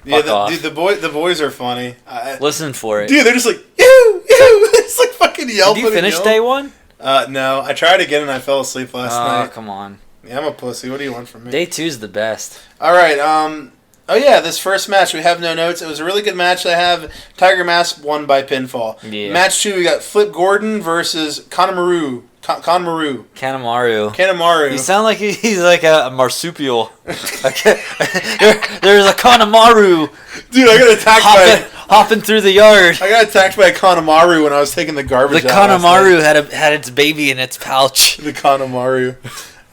Fuck off. Dude, the boys are funny. Listen for it, dude. They're just like yoo. It's like fucking yelping. Did you finish day one? No, I tried again and I fell asleep last night. Oh, come on. Yeah, I'm a pussy. What do you want from me? Day 2's the best. All right. Oh yeah, this first match we have no notes. It was a really good match. I have Tiger Mask won by pinfall. Yeah. Match 2 we got Flip Gordon versus Kanemaru. Kanemaru. You sound like he's like a marsupial. There's a Kanemaru. Dude, I got attacked hopping through the yard. I got attacked by a Kanemaru when I was taking the garbage out. The Kanemaru had its baby in its pouch. The Kanemaru.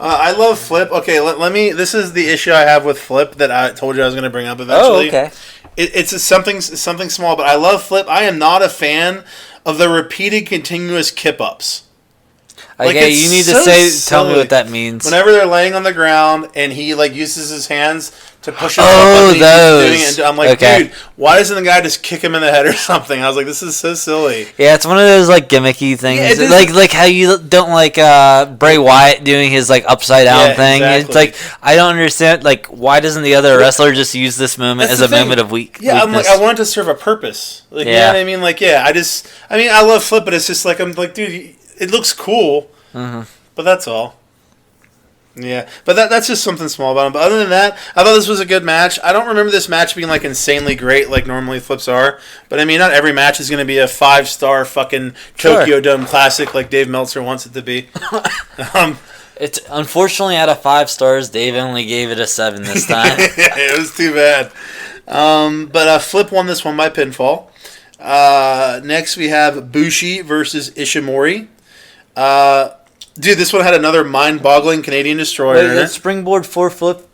I love Flip. Okay, let me. This is the issue I have with Flip that I told you I was going to bring up eventually. Oh, okay. It's something small, but I love Flip. I am not a fan of the repeated continuous kip ups. Okay, you need to tell me what that means. Whenever they're laying on the ground and he like uses his hands to push himself up, and those. Doing it, I'm like, dude, why doesn't the guy just kick him in the head or something? I was like, this is so silly. Yeah, it's one of those like gimmicky things, like how you don't like Bray Wyatt doing his like upside down thing. Exactly. It's like I don't understand. Like, why doesn't the other wrestler just use this moment as a moment of weakness? Yeah, I'm like, I want it to serve a purpose. Like, you know what I mean? Like, yeah, I love Flip, but it's just like I'm like, dude, it looks cool, but that's all. Yeah, but that's just something small about him. But other than that, I thought this was a good match. I don't remember this match being like insanely great like normally Flips are. But I mean, not every match is going to be a 5-star fucking Tokyo Dome classic like Dave Meltzer wants it to be. It's unfortunately out of 5 stars, Dave only gave it a 7 this time. Yeah, it was too bad. But Flip won this one by pinfall. Next we have Bushi versus Ishimori. Dude, this one had another mind-boggling Canadian destroyer in it. Springboard 4-flip,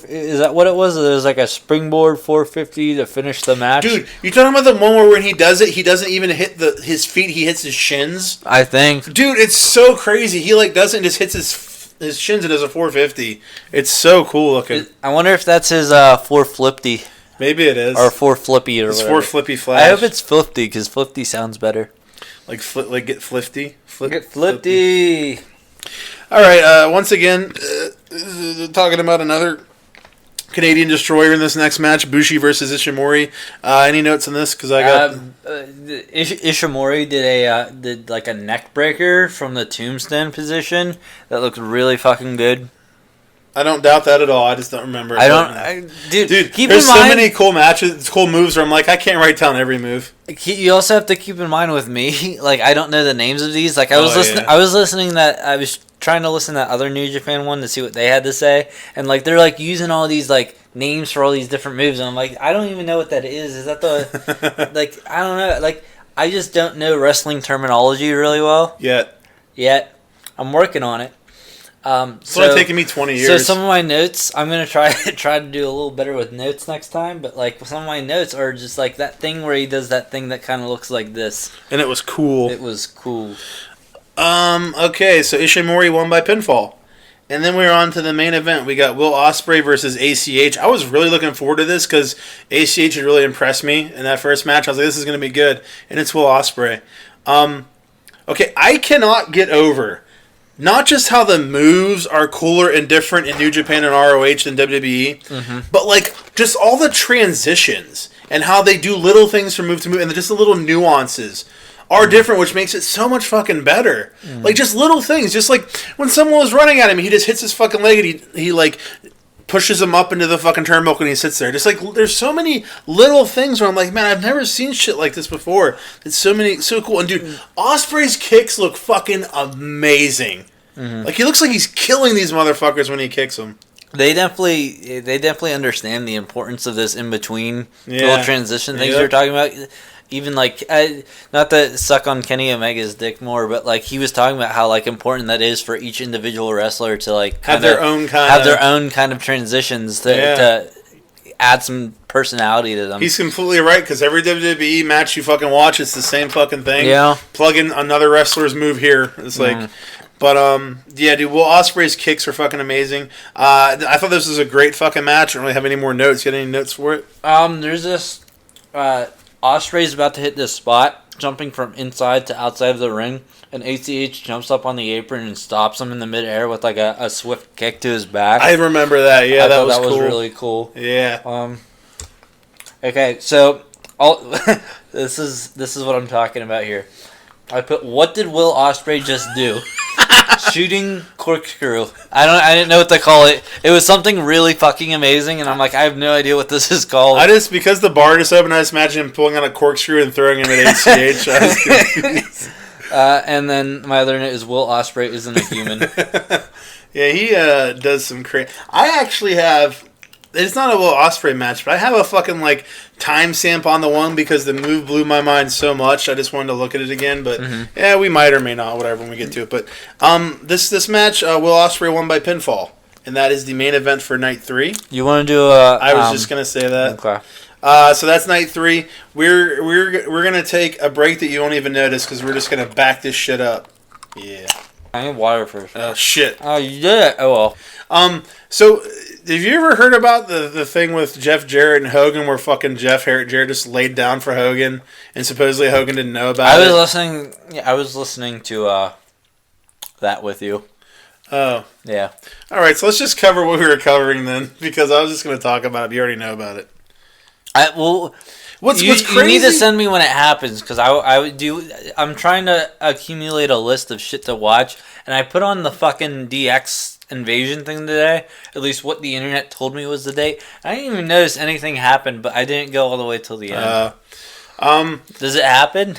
is that what it was? There's like a springboard 450 to finish the match. Dude, you talking about the one where when he does it, he doesn't even hit his feet, he hits his shins? I think. Dude, it's so crazy. He like does it and just hits his shins and does a 450. It's so cool looking. I wonder if that's his 4-flippy. Maybe it is. Or 4-flippy or whatever. 4-flippy flash. I hope it's 50 because 50 sounds better. Like get flifty? Get flifty. All right, once again, talking about another Canadian destroyer in this next match, Bushi versus Ishimori. Any notes on this? Because I got Ishimori did like a neck breaker from the tombstone position that looked really fucking good. I don't doubt that at all. I just don't remember it. Dude, keep there's in mind, so many cool matches, cool moves where I'm like, I can't write down every move. You also have to keep in mind with me, like I don't know the names of these. Like I was trying to listen to that other New Japan one to see what they had to say, and like they're like using all these like names for all these different moves, and I'm like, I don't even know what that is. Is that the like I don't know. Like I just don't know wrestling terminology really well yet. I'm working on it. It's only taken me 20 years. So some of my notes, I'm gonna try to do a little better with notes next time. But like some of my notes are just like that thing where he does that thing that kind of looks like this. And it was cool. It was cool. Okay, so Ishimori won by pinfall, and then we're on to the main event. We got Will Ospreay versus ACH. I was really looking forward to this because ACH had really impressed me in that first match. I was like, this is gonna be good, and it's Will Ospreay. Okay, I cannot get over not just how the moves are cooler and different in New Japan and ROH than WWE, but like just all the transitions and how they do little things from move to move and just the little nuances are different, which makes it so much fucking better. Like just little things, just like when someone was running at him, he just hits his fucking leg and he like pushes him up into the fucking turnbuckle and he sits there. Just like there's so many little things where I'm like, man, I've never seen shit like this before. It's so cool. And dude, Ospreay's kicks look fucking amazing. Like he looks like he's killing these motherfuckers when he kicks them. They definitely understand the importance of this in between little transition things you're talking about. Even like, not to suck on Kenny Omega's dick more, but like he was talking about how like important that is for each individual wrestler to like have their own kind of transitions to add some personality to them. He's completely right, because every WWE match you fucking watch, it's the same fucking thing. Yeah. Plug in another wrestler's move here. It's like, but yeah, dude. Will Ospreay's kicks are fucking amazing. I thought this was a great fucking match. I don't really have any more notes. You got any notes for it? There's this. Ospreay's about to hit this spot, jumping from inside to outside of the ring, and ACH jumps up on the apron and stops him in the midair with like a swift kick to his back. I remember that. Yeah, that was cool. Really cool. Yeah. Okay, so this is what I'm talking about here. I put, what did Will Ospreay just do? Shooting corkscrew. I didn't know what to call it. It was something really fucking amazing, and I'm like, I have no idea what this is called. Because the bar just opened, I just imagine him pulling out a corkscrew and throwing him at ACH. I was confused. And then my other note is Will Ospreay isn't a human. Yeah, he does some crazy. I actually have. It's not a Will Ospreay match, but I have a fucking like timestamp on the one because the move blew my mind so much. I just wanted to look at it again, but yeah, we might or may not, whatever, when we get to it. But this match, Will Ospreay won by pinfall, and that is the main event for night 3. You want to do a? I was just gonna say that. Okay. So that's night 3. We're gonna take a break that you won't even notice because we're just gonna back this shit up. Yeah. I need water first. Oh shit. Oh, you did it. Oh well. So have you ever heard about the thing with Jeff Jarrett and Hogan where fucking Jarrett just laid down for Hogan and supposedly Hogan didn't know about it? I was listening to that with you. Oh. Yeah. All right, so let's just cover what we were covering then, because I was just going to talk about it. You already know about it. What's crazy? You need to send me when it happens, because I'm trying to accumulate a list of shit to watch, and I put on the fucking DX invasion thing today, at least what the internet told me was the date. I didn't even notice anything happened, but I didn't go all the way till the end. Does it happen?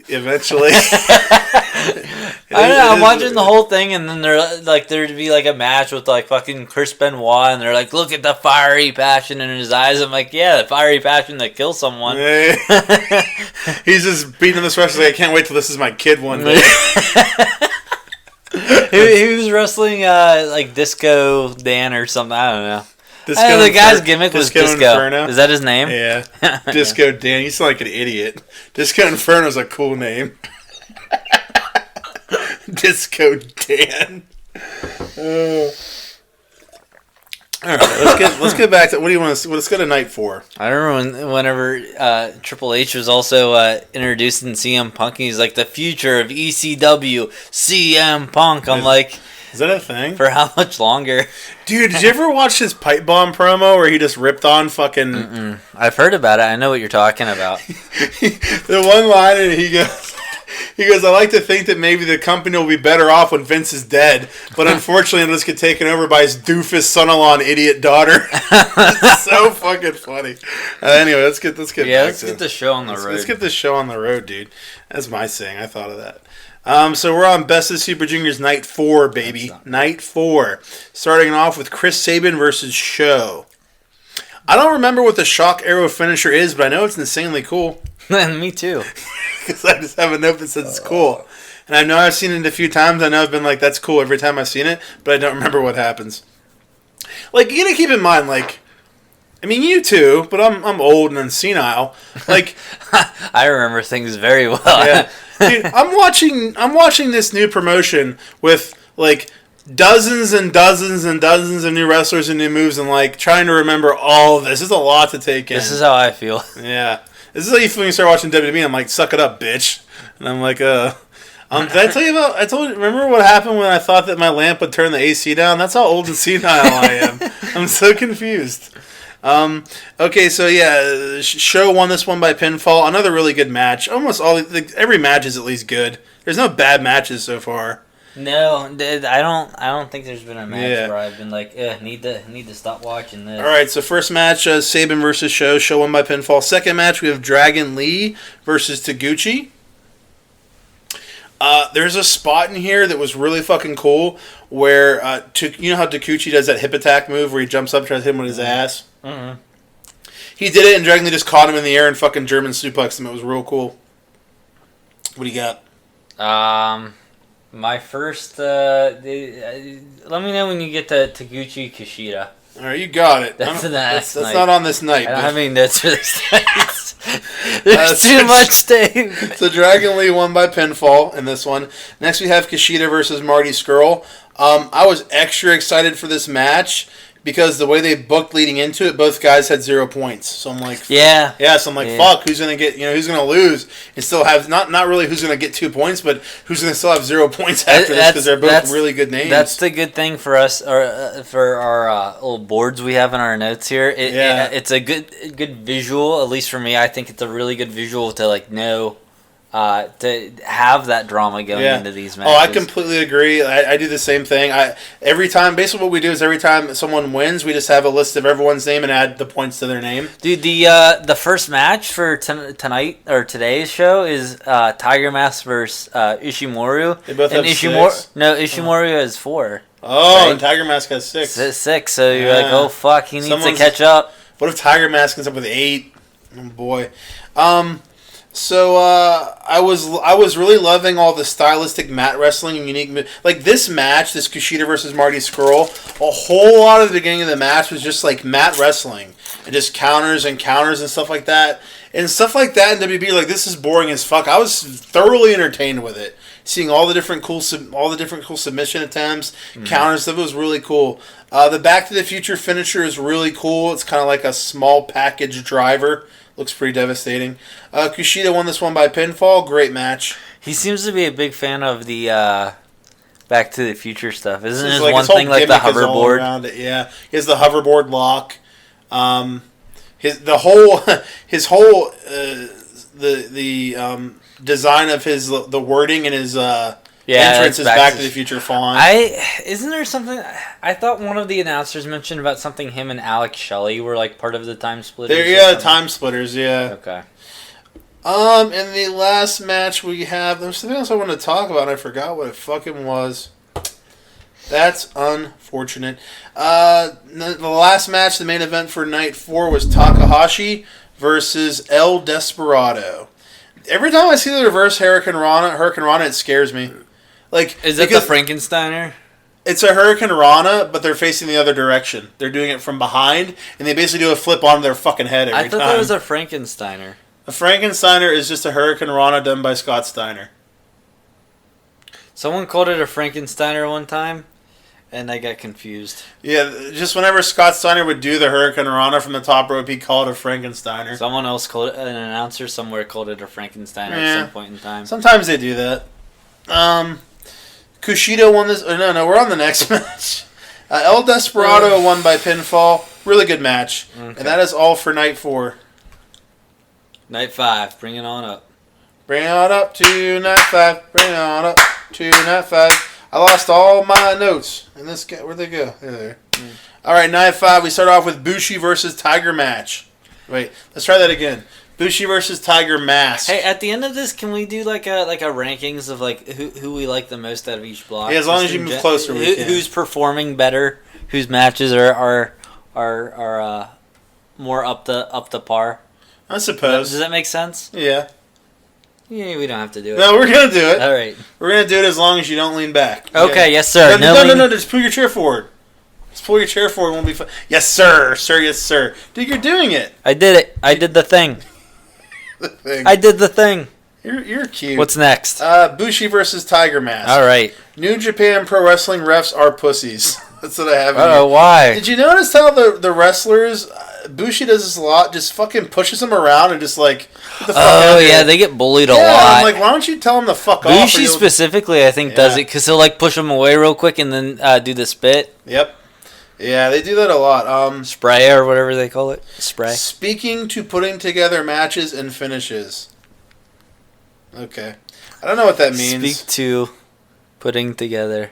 Eventually. I don't know, I'm watching the whole thing, and then there'd be like a match with like fucking Chris Benoit, and they're like, look at the fiery passion in his eyes. I'm like, yeah, the fiery passion that kills someone. He's just beating this wrestler like, I can't wait till this is my kid one day. He was wrestling like Disco Dan or something. I don't know. The guy's gimmick was Disco Inferno. Is that his name? Yeah. Disco Dan. You sound like an idiot. Disco Inferno's a cool name. Disco Dan. All right, let's get back to what do you want to? Let's go to night 4. I remember whenever Triple H was also introduced in CM Punk, and he's like, the future of ECW, CM Punk. I'm like, is that a thing? For how much longer? Dude, did you ever watch his pipe bomb promo where he just ripped on fucking? Mm-mm. I've heard about it. I know what you're talking about. The one line, and he goes, I like to think that maybe the company will be better off when Vince is dead, but unfortunately it'll just get taken over by his doofus son-in-law and idiot daughter. It's so fucking funny. Anyway, let's get let's get the show on the road. Let's get the show on the road, dude. That's my saying. I thought of that. So we're on Best of Super Juniors Night 4, baby. Night 4. Starting off with Chris Sabin versus Show. I don't remember what the Shock Arrow finisher is, but I know it's insanely cool. Me too. Because I just have a note that says it's cool. And I know I've seen it a few times. I know I've been like, that's cool every time I've seen it, but I don't remember what happens. Like, you gotta keep in mind, like, I mean, you too, but I'm old and senile. Like, I remember things very well. Yeah. Dude, I'm watching this new promotion with, like, dozens and dozens and dozens of new wrestlers and new moves and, like, trying to remember all of this. This is a lot to take in. This is how I feel. Yeah. This is how you feel when you start watching WWE. I'm like, suck it up, bitch. And I'm like, Did I tell you about? Remember what happened when I thought that my lamp would turn the AC down? That's how old and senile I am. I'm so confused. Okay, so yeah, Show won this one by pinfall. Another really good match. Almost every match is at least good. There's no bad matches so far. No, I don't think there's been a match where I've been like, need to stop watching this. All right, so first match, Sabin versus Show. Show won by pinfall. Second match, we have Dragon Lee versus Taguchi. There's a spot in here that was really fucking cool where, you know how Taguchi does that hip attack move where he jumps up, tries to hit him with his ass? Mm-hmm. He did it, and Dragon Lee just caught him in the air and fucking German suplexed him. It was real cool. What do you got? My first, let me know when you get to Taguchi Kushida. All right, you got it. That's not on this night. I don't have any notes for this night. There's too much, Dave. So Dragon Lee won by pinfall in this one. Next we have Kushida versus Marty Scurll. I was extra excited for this match because the way they booked leading into it, both guys had 0 points. So I'm like, so I'm like, fuck, who's gonna get? Who's gonna lose and still have not really who's gonna get 2 points, but who's gonna still have 0 points after this because they're both really good names. That's the good thing for us, or for our little boards we have in our notes here. It's a good visual, at least for me. I think it's a really good visual to like know. To have that drama going into these matches. Oh, I completely agree. I do the same thing. Every time, basically what we do is every time someone wins, we just have a list of everyone's name and add the points to their name. Dude, the first match for tonight or today's show is Tiger Mask versus Ishimori. They both have 6. No, Ishimori has 4. Oh, right? And Tiger Mask has 6. 6. So you're like, oh fuck, he needs to catch up. What if Tiger Mask ends up with 8? Oh boy. So I was really loving all the stylistic mat wrestling and unique like this match, this Kushida versus Marty Scurll. A whole lot of the beginning of the match was just like mat wrestling and just counters and stuff like that. And stuff like that in WB, like this is boring as fuck. I was thoroughly entertained with it, seeing all the different cool submission attempts, counters stuff. It was really cool. The Back to the Future finisher is really cool. It's kind of like a small package driver. Looks pretty devastating. Kushida won this one by pinfall. Great match. He seems to be a big fan of the Back to the Future stuff. Isn't his like one thing like the hoverboard? Yeah, he has the hoverboard lock. His whole design of the wording and his entrance is Back to the Future font. Isn't there something? I thought one of the announcers mentioned about something him and Alex Shelley were like part of the Time Splitters. Time Splitters, yeah. Okay. In the last match we have, there's something else I wanted to talk about and I forgot what it fucking was. That's unfortunate. The last match, the main event for night 4 was Takahashi versus El Desperado. Every time I see the reverse Hurricane Rana, it scares me. Like, is it the Frankensteiner? It's a Hurricane Rana, but they're facing the other direction. They're doing it from behind, and they basically do a flip onto their fucking head every time. I thought that was a Frankensteiner. A Frankensteiner is just a Hurricane Rana done by Scott Steiner. Someone called it a Frankensteiner one time, and I got confused. Yeah, just whenever Scott Steiner would do the Hurricane Rana from the top rope, he called it a Frankensteiner. Someone else called it, an announcer somewhere called it a Frankensteiner at some point in time. Sometimes they do that. Kushida won this. No, we're on the next match. El Desperado won by pinfall. Really good match. Okay. And that is all for night 4. Night 5. Bring it on up. Bring it on up to night 5. Bring it on up to night 5. I lost all my notes. And this guy, where'd they go? There. All right, night 5. We start off with Bushi versus Tiger match. Wait, let's try that again. Bushi versus Tiger Mask. Hey, at the end of this, can we do like a rankings of like who we like the most out of each block? Yeah, as long as you move closer, we can. Who's performing better? Whose matches are more up the par? I suppose. Does that make sense? Yeah. Yeah, we don't have to do it. No, we're gonna do it. All right. We're gonna do it as long as you don't lean back. Okay. Yes, sir. No. Just pull your chair forward. Just pull your chair forward. It won't be fun. Yes, sir. Yes, sir. Dude, you're doing it. I did it. I did the thing. I did the thing. You're cute. What's next? Bushi versus Tiger Mask. All right. New Japan Pro Wrestling refs are pussies. That's what I have. Oh, why? Did you notice how the wrestlers? Bushi does this a lot. Just fucking pushes him around and just like, get the fuck Oh out yeah, here. they get bullied a Yeah, lot. I'm like, why don't you tell him to fuck off? Bushi specifically, I think, does it because he'll like push him away real quick and then do the spit. Yep. Yeah, they do that a lot. Spray or whatever they call it. Spray. Speaking to putting together matches and finishes. Okay. I don't know what that means. Speak to putting together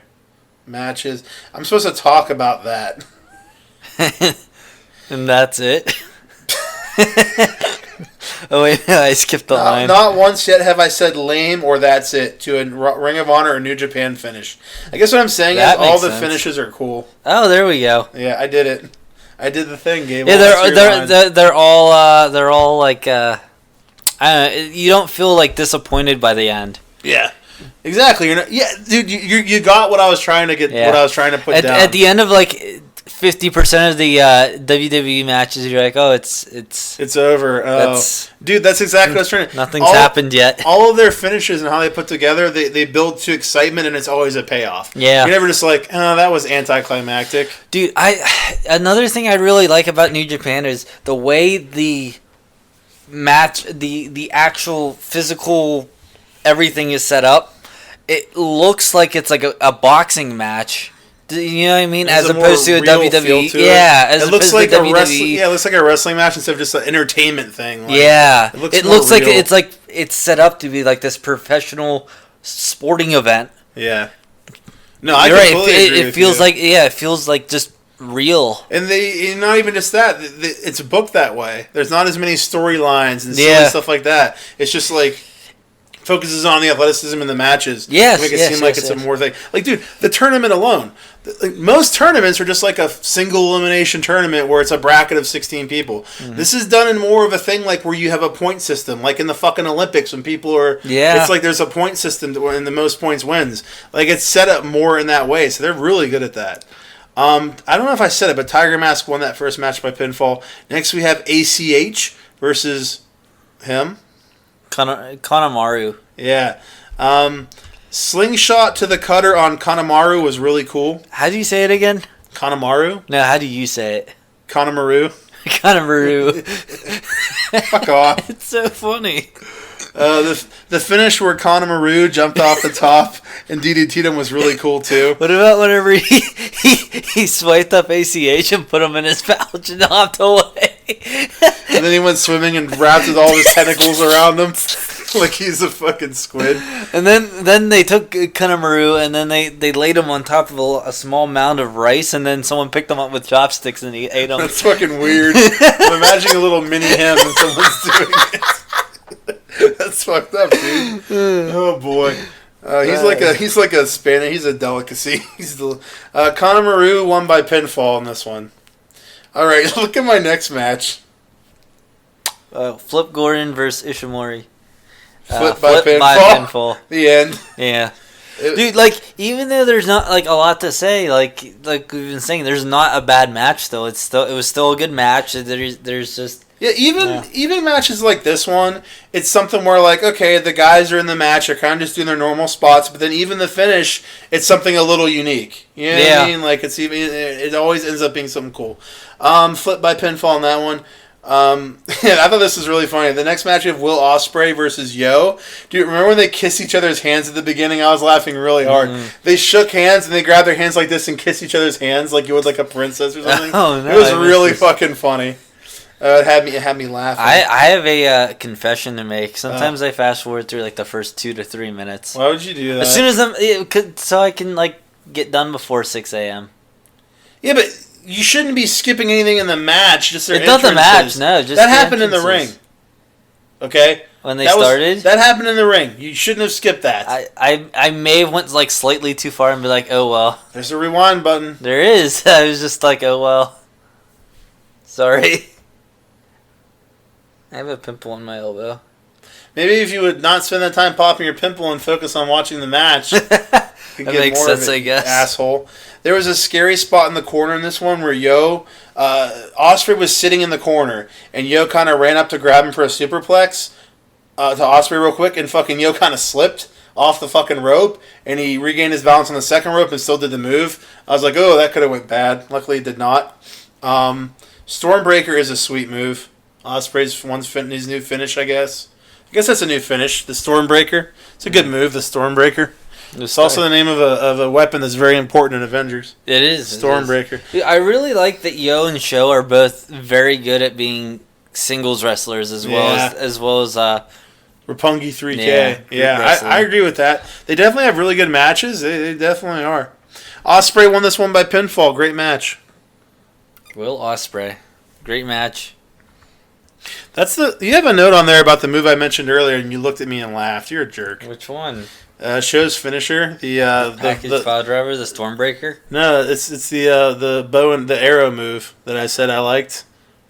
Matches. I'm supposed to talk about that. and that's it. Oh wait, no, I skipped the line. Not once yet have I said lame or that's it to a Ring of Honor or New Japan finish. I guess what I'm saying is all the finishes are cool. Oh, there we go. Yeah, I did it. I did the thing, Gabe. Yeah, they're all like I don't know, you don't feel like disappointed by the end. Yeah. Exactly. You're not, yeah, dude, you got what I was trying to get. Yeah. What I was trying to put down. At the end of like 50% of the WWE matches, you're like, oh, it's over. Oh. Dude, that's exactly what I was trying to. Nothing's happened yet. All of their finishes and how they put together, they build to excitement, and it's always a payoff. Yeah, you're never just like, oh, that was anticlimactic. Dude, another thing I really like about New Japan is the way the match, the actual physical everything is set up. It looks like it's like a boxing match. You know what I mean? As opposed to a WWE. Yeah, it looks like a wrestling. Yeah, it looks like a wrestling match instead of just an entertainment thing. Like, yeah, it looks like it's set up to be like this professional sporting event. Yeah. No, I completely agree. It feels like it feels like just real. And not even just that. It's booked that way. There's not as many storylines and silly stuff like that. It's just like focuses on the athleticism in the matches. Yes, make it seem like it's a more thing. Like, dude, the tournament alone. Like, most tournaments are just like a single elimination tournament where it's a bracket of 16 people. Mm-hmm. This is done in more of a thing like where you have a point system, like in the fucking Olympics when people are. Yeah. It's like there's a point system and the most points wins. Like it's set up more in that way, so they're really good at that. I don't know if I said it, but Tiger Mask won that first match by pinfall. Next we have ACH versus him. Kanemaru. Yeah. Slingshot to the cutter on Kanemaru was really cool. How do you say it again? Kanemaru? No, how do you say it? Kanemaru. Kanemaru. Fuck off. It's so funny. The finish where Kanemaru jumped off the top and DDT'd him was really cool too. What about whenever he swiped up ACH and put him in his pouch and hopped away? And then he went swimming and wrapped with all of his tentacles around him like he's a fucking squid. And then they took Kanemaru and then they laid him on top of a small mound of rice and then someone picked him up with chopsticks and he ate them. That's fucking weird. I'm imagining a little mini him and someone's doing it. That's fucked up, dude. Oh boy. He's like a Spanish. He's a delicacy. Kanemaru won by pinfall in this one. All right, look at my next match. Flip Gordon versus Ishimori. Flip by pinfall. The end. Yeah. Dude, like, even though there's not like a lot to say, like we've been saying, there's not a bad match though. It was still a good match. There's just even matches like this one, it's something where like, okay, the guys are in the match, they're kind of just doing their normal spots, but then even the finish, it's something a little unique. You know what I mean? Like it always ends up being something cool. Flip by pinfall on that one. I thought this was really funny. The next match we have Will Ospreay versus Yo. Dude, remember when they kissed each other's hands at the beginning? I was laughing really hard. They shook hands and they grabbed their hands like this and kissed each other's hands like you would like a princess or something. Oh, no, it was really fucking funny. It had me laughing. I have a confession to make. Sometimes I fast forward through like the first 2 to 3 minutes. Why would you do that? As soon as so I can like get done before 6 a.m. Yeah, but you shouldn't be skipping anything in the match. Just their it's not the match, no. Just that happened in the ring. Okay, when they started, that happened in the ring. You shouldn't have skipped that. I may have went like slightly too far and be like, oh well. There's a rewind button. There is. I was just like, oh well. Sorry. I have a pimple on my elbow. Maybe if you would not spend that time popping your pimple and focus on watching the match, you could that get makes more sense, of it, I guess. Asshole. There was a scary spot in the corner in this one where Ospreay was sitting in the corner, and Yo kind of ran up to grab him for a superplex to Ospreay real quick, and fucking Yo kind of slipped off the fucking rope, and he regained his balance on the second rope and still did the move. I was like, oh, that could have went bad. Luckily, it did not. Stormbreaker is a sweet move. Osprey's his new finish, I guess. I guess that's a new finish. The Stormbreaker. It's a good move. The Stormbreaker. It's also the name of a weapon that's very important in Avengers. It is. Stormbreaker. It is. I really like that Yo and Sho are both very good at being singles wrestlers as well as Roppongi 3K. Yeah, I agree with that. They definitely have really good matches. They definitely are. Osprey won this one by pinfall. Great match. Will Osprey. Great match. You have a note on there about the move I mentioned earlier, and you looked at me and laughed. You're a jerk. Which one? Sho's finisher, the package pile driver, the Stormbreaker. No, it's the bow and the arrow move that I said I liked.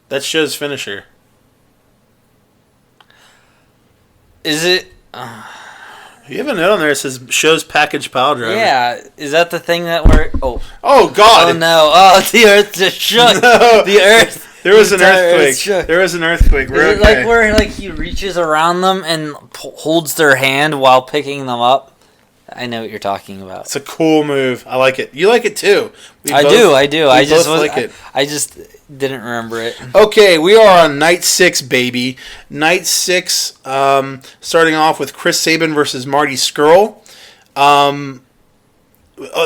That's Sho's finisher. Is it? You have a note on there that says Sho's package pile driver. Yeah, is that the thing that we're? Oh God! Oh no! Oh, the earth just shook. No. The earth. There was an earthquake. There was an earthquake. Is it like where he reaches around them and holds their hand while picking them up? I know what you're talking about. It's a cool move. I like it. You like it too. I do. I just like it. I just didn't remember it. Okay, we are on night 6, baby. Night 6, starting off with Chris Sabin versus Marty Scurll.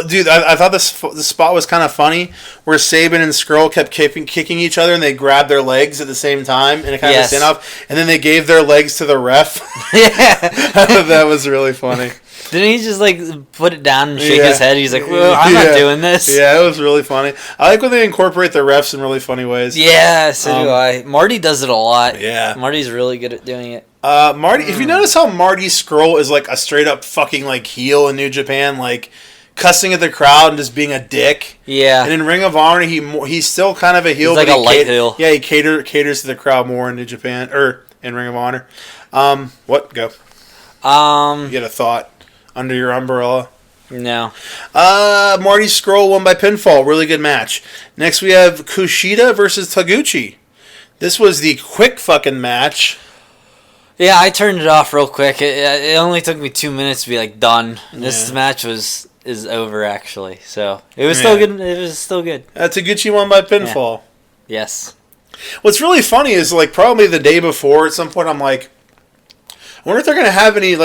Dude, I thought this spot was kind of funny, where Sabin and Scurll kept kicking each other, and they grabbed their legs at the same time in a kind of standoff, and then they gave their legs to the ref. Yeah, that was really funny. Didn't he just put it down and shake his head? He's like, well, I'm not doing this. Yeah, it was really funny. I like when they incorporate the refs in really funny ways. Yeah, so do I. Marty does it a lot. Yeah. Marty's really good at doing it. Marty, if you notice how Marty Scurll is a straight up fucking heel in New Japan, cussing at the crowd and just being a dick. Yeah. And in Ring of Honor, he's still kind of a heel. He's but a light heel. Yeah, he caters to the crowd more in New Japan, or in Ring of Honor. What? Go. You get a thought under your umbrella? No. Marty Scurll won by pinfall. Really good match. Next we have Kushida versus Taguchi. This was the quick fucking match. Yeah, I turned it off real quick. It only took me 2 minutes to be done. This match is over actually. So it was still good. It was still good. Taguchi won by pinfall. Yeah. Yes. What's really funny is probably the day before at some point I'm like, I wonder if they're gonna have any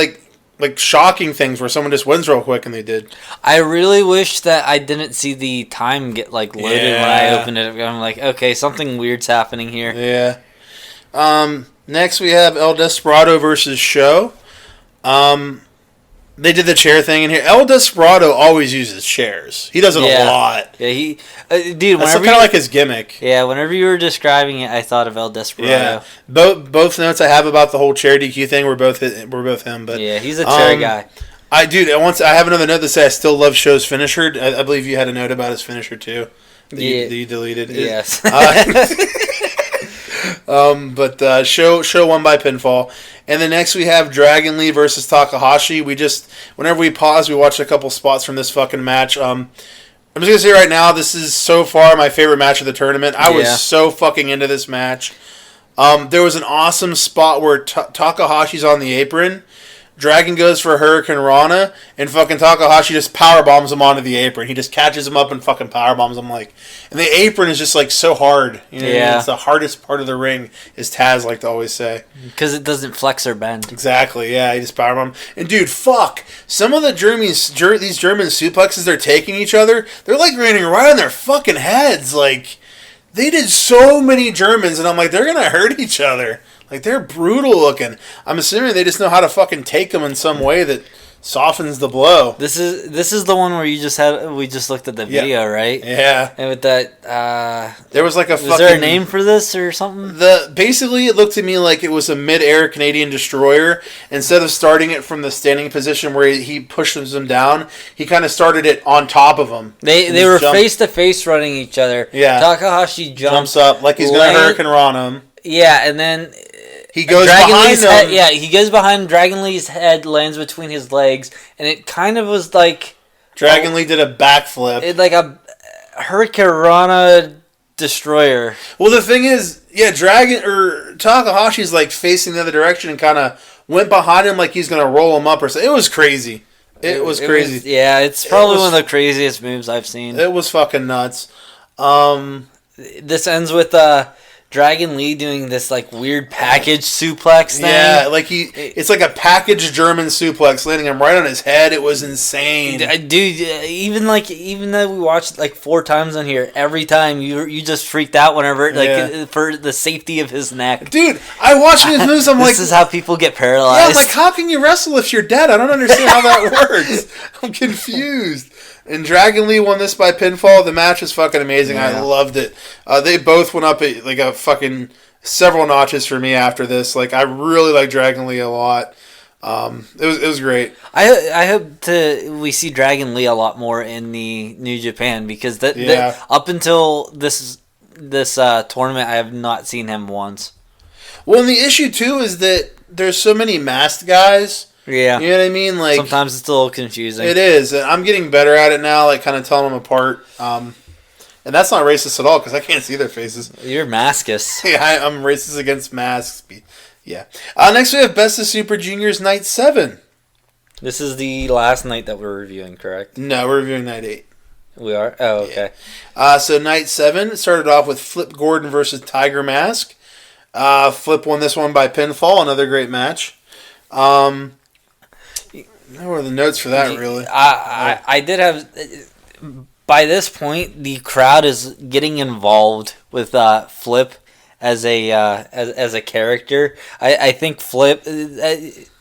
shocking things where someone just wins real quick, and they did. I really wish that I didn't see the time get loaded when I opened it. I'm like, okay, something weird's happening here. Yeah. Next we have El Desperado versus Sho. They did the chair thing in here. El Desperado always uses chairs. He does it a lot. Yeah, dude. That's kind of like his gimmick. Yeah, whenever you were describing it, I thought of El Desperado. Yeah, both notes I have about the whole chair DQ thing were both him. But yeah, he's a chair guy. I have another note that says I still love Sho's finisher. I believe you had a note about his finisher too. That you deleted. Yes. But Sho won by pinfall. And then next we have Dragon Lee versus Takahashi. Whenever we pause, we watched a couple spots from this fucking match. I'm just going to say right now, this is so far my favorite match of the tournament. I was so fucking into this match. There was an awesome spot where Takahashi's on the apron. Dragon goes for Hurricane Rana, and fucking Takahashi just powerbombs him onto the apron. He just catches him up and fucking powerbombs him and the apron is just so hard. You know what I mean? It's the hardest part of the ring, as Taz like to always say. Because it doesn't flex or bend. Exactly, yeah. He just powerbombed. And dude, fuck. Some of the these German suplexes they're taking each other, they're landing right on their fucking heads. They did so many Germans, and I'm like, they're gonna hurt each other. They're brutal looking. I'm assuming they just know how to fucking take them in some way that softens the blow. This is the one where we just looked at the video, right? Yeah. And with that, there was was there a name for this or something? Basically, it looked to me like it was a mid-air Canadian destroyer. Instead of starting it from the standing position where he pushes them down, he kind of started it on top of them. They were face to face running each other. Yeah. Takahashi jumps up like he's gonna Hurricane Rana him. Yeah, and then he goes behind him. He goes behind Dragon Lee's head, lands between his legs, and it kind of was like Dragon Lee did a backflip. It like a Hurricane Rana destroyer. Well, the thing is, Takahashi's facing the other direction and kind of went behind him like he's gonna roll him up or something. It was crazy. It was crazy. It's probably one of the craziest moves I've seen. It was fucking nuts. this ends with Dragon Lee doing this like weird package suplex thing. Yeah, like it's like a packaged German suplex, landing him right on his head. It was insane, dude. Even though we watched like 4 times on here, every time you just freaked out whenever for the safety of his neck. Dude, I watch these moves. I'm like, this is how people get paralyzed. Yeah, I'm like, how can you wrestle if you're dead? I don't understand how that works. I'm confused. And Dragon Lee won this by pinfall. The match was fucking amazing. Yeah. I loved it. They both went up like a fucking several notches for me after this. Like, I really like Dragon Lee a lot. It was great. I hope we see Dragon Lee a lot more in the New Japan because up until this tournament, I have not seen him once. Well, and the issue too is that there's so many masked guys. Yeah. You know what I mean? Like, sometimes it's a little confusing. It is. I'm getting better at it now, like kind of telling them apart. And that's not racist at all because I can't see their faces. You're maskus. Yeah, I'm racist against masks. Yeah. Next we have Best of Super Juniors Night 7. This is the last night that we're reviewing, correct? No, we're reviewing Night 8. We are? Oh, okay. Yeah. So Night 7 started off with Flip Gordon versus Tiger Mask. Flip won this one by pinfall. Another great match. What were the notes for that, really? I did have... By this point, the crowd is getting involved with Flip as a character. I think Flip...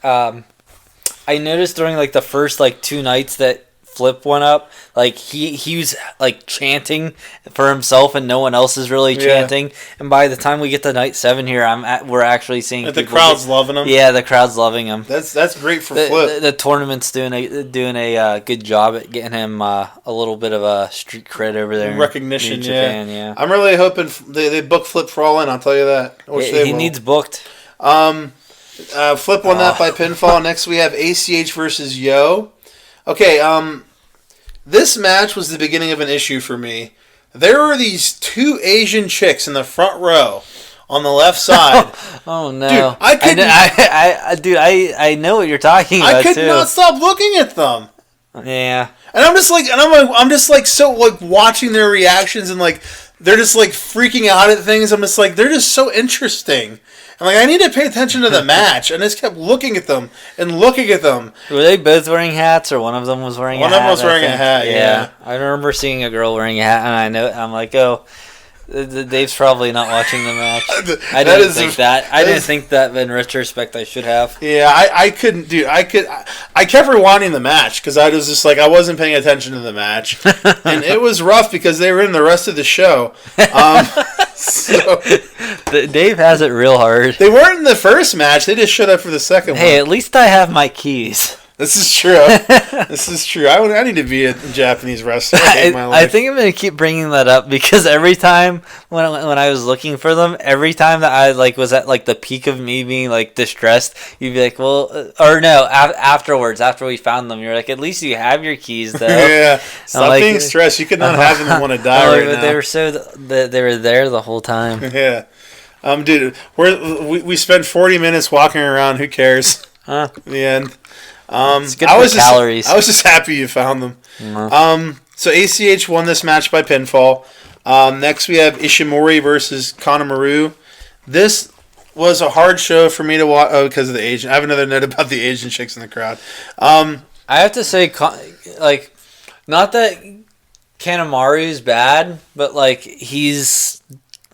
I noticed during like the first like 2 nights that Flip went up, like he was like chanting for himself and no one else is really chanting. And by the time we get to Night 7 here, we're actually seeing the crowd's loving him. Yeah, the crowd's loving him. That's great for Flip. The tournament's doing a good job at getting him a little bit of a street cred over there. Recognition, in Japan, yeah. I'm really hoping they book Flip for All In. I'll tell you that. He needs booked. Flip won that by pinfall. Next we have ACH versus Yo. Okay, this match was the beginning of an issue for me. There were these 2 Asian chicks in the front row on the left side. Oh no! Dude, I know what you're talking about. I could not stop looking at them. Yeah, and I'm just like so like watching their reactions and like they're just like freaking out at things. I'm just like they're just so interesting. And like I need to pay attention to the match, and I just kept looking at them and looking at them. Were they both wearing hats, or one of them was wearing a hat? One of them was wearing a hat. Yeah, I remember seeing a girl wearing a hat, and I'm like, oh, Dave's probably not watching the match. I didn't think that. In retrospect, I should have. Yeah, I couldn't, dude. I kept rewinding the match because I was just like I wasn't paying attention to the match, and it was rough because they were in the rest of the show. So Dave has it real hard. They weren't in the first match. They just showed up for the second one. Hey, at least I have my keys. This is true. This is true. I need to be a Japanese wrestler. I think I'm gonna keep bringing that up because every time when I was looking for them, every time that I like was at like the peak of me being like distressed, you'd be like, well, or no, afterwards after we found them, you're like, at least you have your keys though. Yeah. Stop being stressed. You could not have them want to die right now. They were they were there the whole time. Yeah. Dude, we spent 40 minutes walking around. Who cares? Huh? In the end. It's good for calories. I was just happy you found them. Mm-hmm. So ACH won this match by pinfall. Next we have Ishimori versus Kanemaru. This was a hard show for me to watch because of the Asian. I have another note about the Asian chicks in the crowd. I have to say, like, not that Kanemaru's bad, but like he's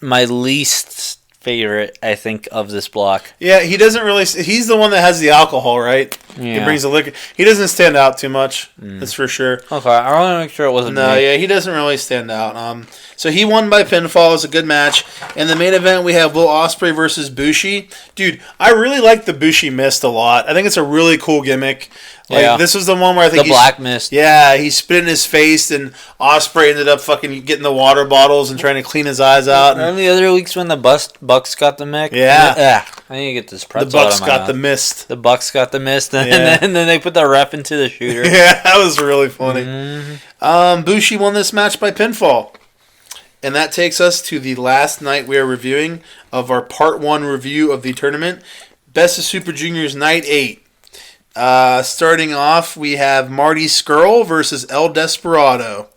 my least favorite, I think, of this block. Yeah, he doesn't really... He's the one that has the alcohol, right? Yeah. He brings the liquor. He doesn't stand out too much. That's for sure. Okay, I want to make sure it wasn't No, me. yeah, he doesn't really stand out. So he won by pinfall. It was a good match. In the main event, we have Will Ospreay versus Bushi. Dude, I really like the Bushi Mist a lot. I think it's a really cool gimmick. Like, this was the one where I think the black mist. Yeah, he spit in his face, and Ospreay ended up fucking getting the water bottles and trying to clean his eyes out. Remember the other weeks when the Bucks got the mic? Yeah. I need to get this pretzel The Bucks out of my got mouth. the mist. The Bucks got the mist, and, Yeah. then they put the ref into the shooter. Yeah, that was really funny. Mm-hmm. Bushi won this match by pinfall. And that takes us to the last night we are reviewing of our Part 1 review of the tournament. Best of Super Juniors Night 8. Starting off, we have Marty Scurll versus El Desperado.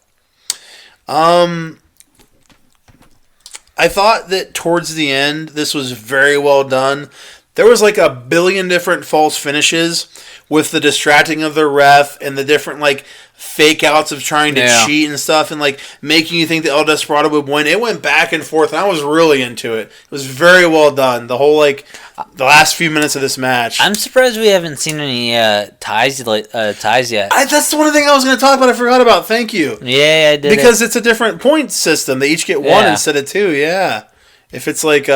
I thought that towards the end, this was very well done. There was like a billion different false finishes with the distracting of the ref and the different like fake outs of trying to cheat and stuff and like making you think that El Desperado would win. It went back and forth and I was really into it. It was very well done. The whole like the last few minutes of this match. I'm surprised we haven't seen any ties yet. That's the one thing I was going to talk about. I forgot about. Thank you. Yeah, I did. Because it's a different point system. They each get one instead of two. Yeah. If it's like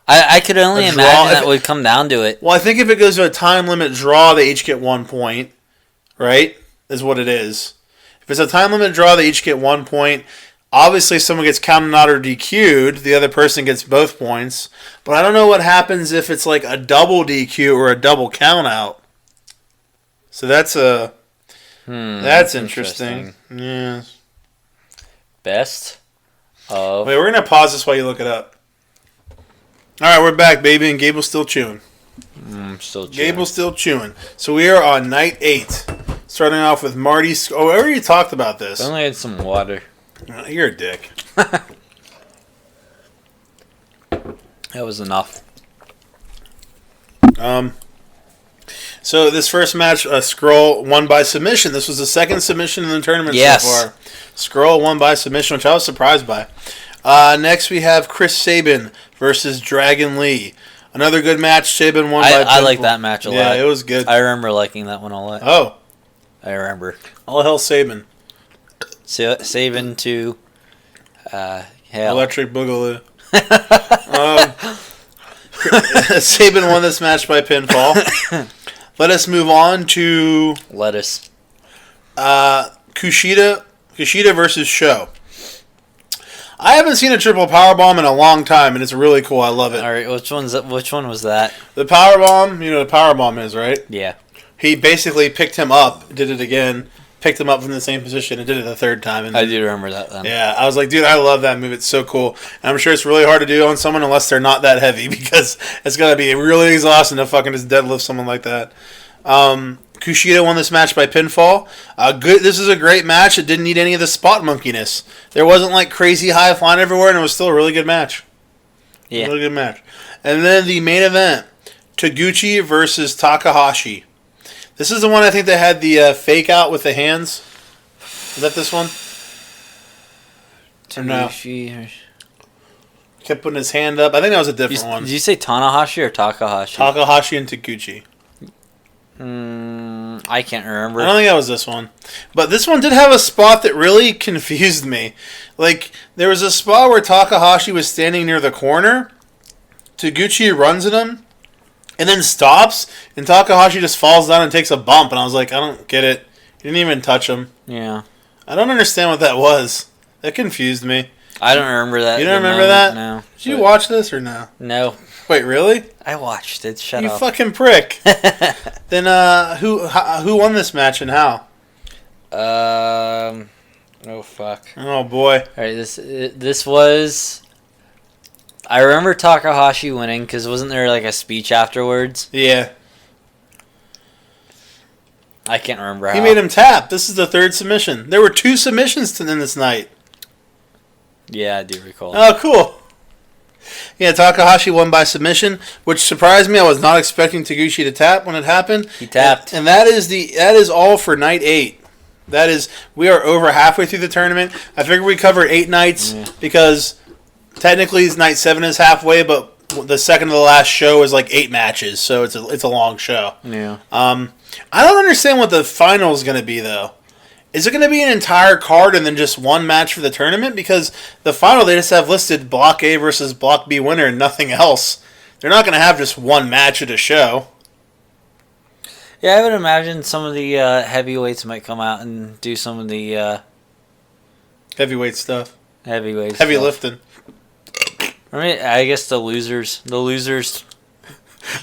I could only imagine that would come down to it. Well, I think if it goes to a time limit draw, they each get 1 point, right? Is what it is. If it's a time limit draw, they each get 1 point. Obviously, if someone gets counted out or DQ'd, the other person gets both points. But I don't know what happens if it's like a double DQ or a double count out. So that's that's interesting. Yeah. Best of... Wait, we're going to pause this while you look it up. All right, we're back, baby, and Gable's still chewing. Still chewing. Gable's still chewing. So we are on night 8. Starting off with Marty... Oh, we already talked about this. I only had some water. You're a dick. That was enough. So this first match, Skrull won by submission. This was the second submission in the tournament so far. Skrull won by submission, which I was surprised by. Next we have Chris Sabin versus Dragon Lee. Another good match. Sabin won by pinfall. I like that match a lot. Yeah, it was good. I remember liking that one a lot. Oh. I remember. All hell Sabin. Sabin to hell. Electric Boogaloo. Sabin won this match by pinfall. Let us move on to lettuce. Kushida versus Sho. I haven't seen a triple powerbomb in a long time, and it's really cool. I love it. All right, which one was that? The powerbomb. You know what a powerbomb is, right? Yeah. He basically picked him up, did it again, picked him up from the same position, and did it the third time. And I do remember that then. Yeah, I was like, dude, I love that move. It's so cool. And I'm sure it's really hard to do on someone unless they're not that heavy because it's going to be really exhausting to fucking just deadlift someone like that. Kushida won this match by pinfall. This is a great match. It didn't need any of the spot monkeyness. There wasn't like crazy high flying everywhere, and it was still a really good match. Yeah. Really good match. And then the main event, Taguchi versus Takahashi. This is the one I think that had the fake out with the hands. Is that this one? Or no? Kept putting his hand up. I think that was a different one. Did you say Tanahashi or Takahashi? Takahashi and Taguchi. I can't remember. I don't think that was this one. But this one did have a spot that really confused me. Like, there was a spot where Takahashi was standing near the corner. Taguchi runs at him. And then stops. And Takahashi just falls down and takes a bump. And I was like, I don't get it. He didn't even touch him. Yeah. I don't understand what that was. That confused me. I don't remember that. You don't remember that? No. Did you watch this or no? No. Wait, really? I watched it. Shut up. You fucking prick. Then who won this match and how? Oh fuck. Oh boy. All right, this was. I remember Takahashi winning because wasn't there like a speech afterwards? Yeah. I can't remember how. He made him tap. This is the third submission. There were 2 submissions in this night. Yeah, I do recall. Oh, cool. Yeah, Takahashi won by submission, which surprised me. I was not expecting Taguchi to tap when it happened. He tapped. And that is all for night 8. We are over halfway through the tournament. I figured we covered 8 nights because technically night 7 is halfway, but the second to the last show is like 8 matches, so it's a long show. Yeah. I don't understand what the final is going to be though. Is it going to be an entire card and then just one match for the tournament? Because the final, they just have listed Block A versus Block B winner and nothing else. They're not going to have just one match at a show. Yeah, I would imagine some of the heavyweights might come out and do some of the... heavyweight stuff. Heavy lifting. I guess the losers...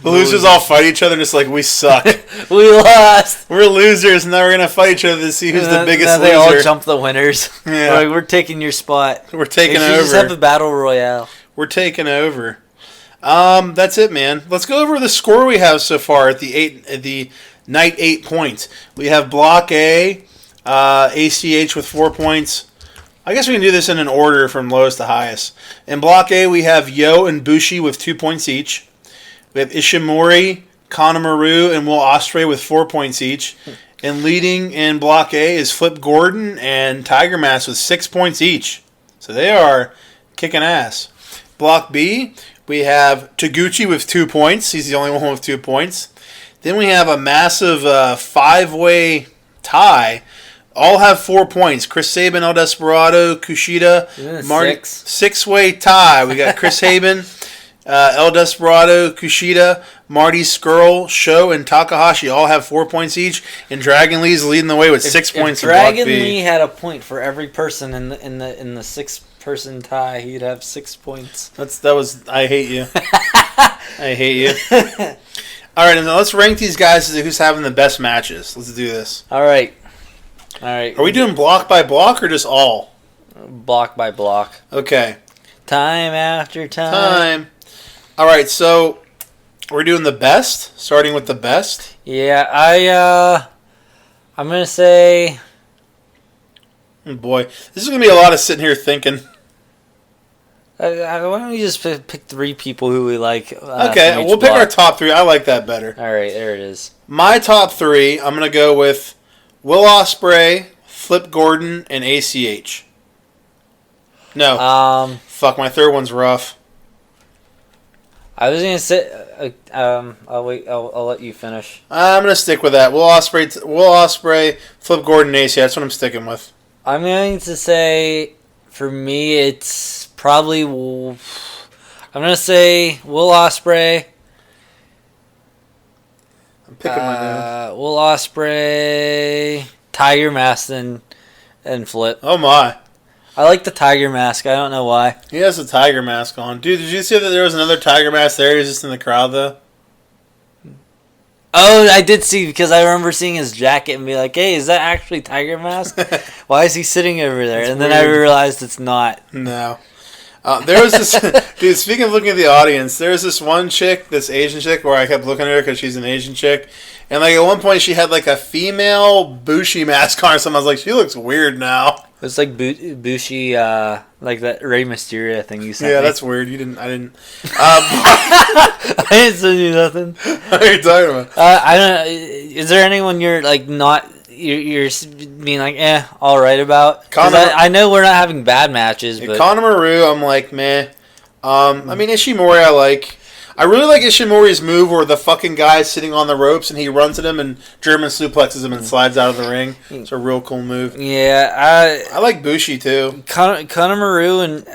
The losers all fight each other and it's like, we suck. We lost. We're losers and now we're going to fight each other to see who's the biggest loser. They all jump the winners. Yeah. We're taking your spot. We're taking over. Just have a battle royale. We're taking over. That's it, man. Let's go over the score we have so far at the night 8 points. We have Block A, ACH with 4 points. I guess we can do this in an order from lowest to highest. In Block A, we have Yo and Bushi with 2 points each. We have Ishimori, Kanemaru, and Will Ospreay with 4 points each. And leading in Block A is Flip Gordon and Tiger Mask with 6 points each. So they are kicking ass. Block B, we have Taguchi with 2 points. He's the only one with 2 points. Then we have a massive 5-way tie. All have 4 points. Chris Sabin, El Desperado, Kushida, Marty. 6-way tie. We got Chris Sabin, El Desperado, Kushida, Marty Skrull, Sho, and Takahashi all have 4 points each. And Dragon Lee's leading the way with 6 points in Block B. Dragon Lee had a point for every person in the 6-person tie, he'd have 6 points. I hate you. I hate you. All right, and now let's rank these guys as who's having the best matches. Let's do this. All right. Are we doing block by block or just all? Block by block. Okay. Time after time. All right, so we're doing the best, starting with the best. Yeah, I'm gonna say. Oh boy, this is gonna be a lot of sitting here thinking. Why don't we just pick 3 people who we like? Okay, we'll pick our top 3. I like that better. All right, there it is. My top 3, I'm gonna go with Will Ospreay, Flip Gordon, and ACH. No. Fuck, my third one's rough. I was gonna say. I'll wait. I'll let you finish. I'm gonna stick with that. Will Ospreay, Flip Gordon, and ACH. That's what I'm sticking with. I'm going to say, for me, it's probably. I'm gonna say Will Ospreay. I'm picking my nose. Will Ospreay, Tiger Mask, and Flip. Oh my! I like the Tiger Mask. I don't know why. He has a Tiger Mask on. Dude, did you see that there was another Tiger Mask there? He's just in the crowd, though. Oh, I did see, because I remember seeing his jacket and be like, hey, is that actually Tiger Mask? Why is he sitting over there? It's and then weird. I realized it's not. No. There was this... dude, speaking of looking at the audience, there was this one chick, this Asian chick, where I kept looking at her because she's an Asian chick. And, like, at one point she had, like, a female Bushi mask on or something. I was like, she looks weird now. It's like Bushi, like that Rey Mysterio thing you said. Yeah, that's weird. I didn't... I didn't send you nothing. What are you talking about? I don't know. Is there anyone you're, like, not... You're being like, all right about? I know we're not having bad matches, but... Kanemaru, I'm like, meh. I mean, Ishimori I like. I really like Ishimori's move where the fucking guy's sitting on the ropes and he runs at him and German suplexes him and slides out of the ring. It's a real cool move. Yeah, I like Bushi too. Kanemaru and